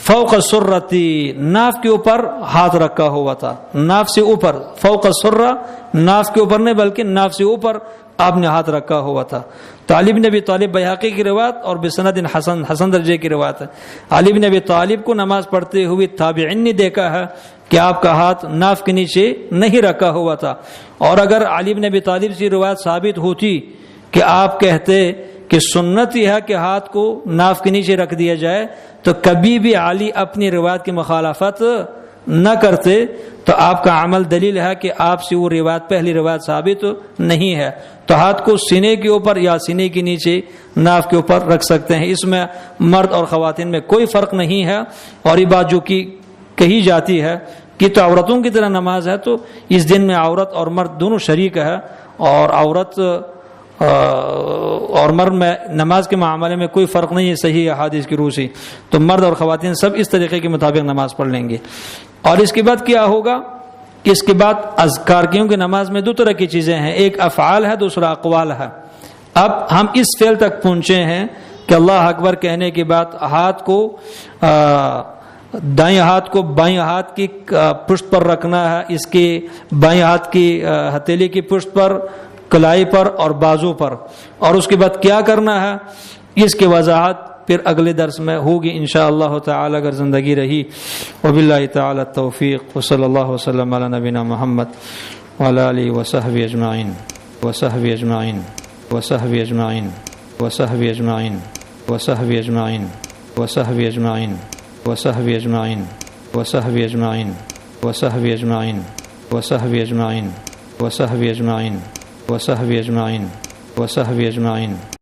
فوق السرۃ ناف کے اوپر ہاتھ رکھا ہوا تھا. ناف سے اوپر فوق السرہ ناف کے اوپر نہیں بلکہ ناف سے اوپر آپ نے ہاتھ رکھا ہوا تھا. تو علی بن ابی طالب بیہقی کی روایت اور بسند حسن درجے کی روایت ہے. علی بن ابی طالب کو نماز پڑھتے ہوئے تابعین نے دیکھا ہے کہ آپ کا ہاتھ ناف کے نیچے نہیں رکھا ہوا تھا. اور اگر علی بن ابی طالب سے روایت ثابت ہوتی کہ آپ کہتے کہ سنت یہ ہے کہ ہاتھ کو ناف کے نیچے رکھ دیا جائے تو کبھی بھی علی اپنی روایت کی مخالفت نہ کرتے. تو آپ کا عمل دلیل ہے کہ آپ سے وہ روایت پہلی روایت ثابت نہیں ہے. تو ہاتھ کو سینے کے اوپر یا سینے کے نیچے ناف کے اوپر رکھ سکتے ہیں. اس میں مرد اور خواتین میں کوئی فرق نہیں ہے. اور یہ بات جو کہ کہی جاتی ہے کہ تو عورتوں کی طرح نماز ہے تو اس دن میں عورت اور مرد دونوں شریک ہے اور عورت اور مرد میں نماز کے معاملے میں کوئی فرق نہیں ہے صحیح احادیث کی روح سے. تو مرد اور خواتین سب اس طریقے کے مطابق نماز پڑھ لیں گے. اور اس کے بعد کیا ہوگا کہ اس کے بعد اذکار، کیونکہ نماز میں دو طرح کی چیزیں ہیں، ایک افعال ہے دوسرا اقوال ہے. اب ہم اس فعل تک پہنچے ہیں کہ اللہ اکبر کہنے کے بعد ہاتھ کو دائیں ہاتھ کو بائیں ہاتھ کی پشت پر رکھنا ہے، اس کے بائیں ہاتھ کی ہتھیلی کی پشت پر، کلائی پر اور بازو پر. اور اس کے بعد کیا کرنا ہے اس کی وضاحت پھر اگلے درس میں ہوگی انشاءاللہ تعالی اگر زندگی رہی. وباللہ تعالی التوفیق وصلی اللہ وسلم علی نبینا محمد وعلی آلہ وصحبہ اجمعین وصحبہ اجمعین وصحبہ اجمعین وصحبہ اجمعین وصحبہ اجمعین وصحبہ اجمعین وصحبہ اجمعین وصحبہ اجمعین وصحبہ اجمعین وصحبہ اجمعین وصحبہ اجمعین وصحبہ اجمعین وصحبہ اجمعین.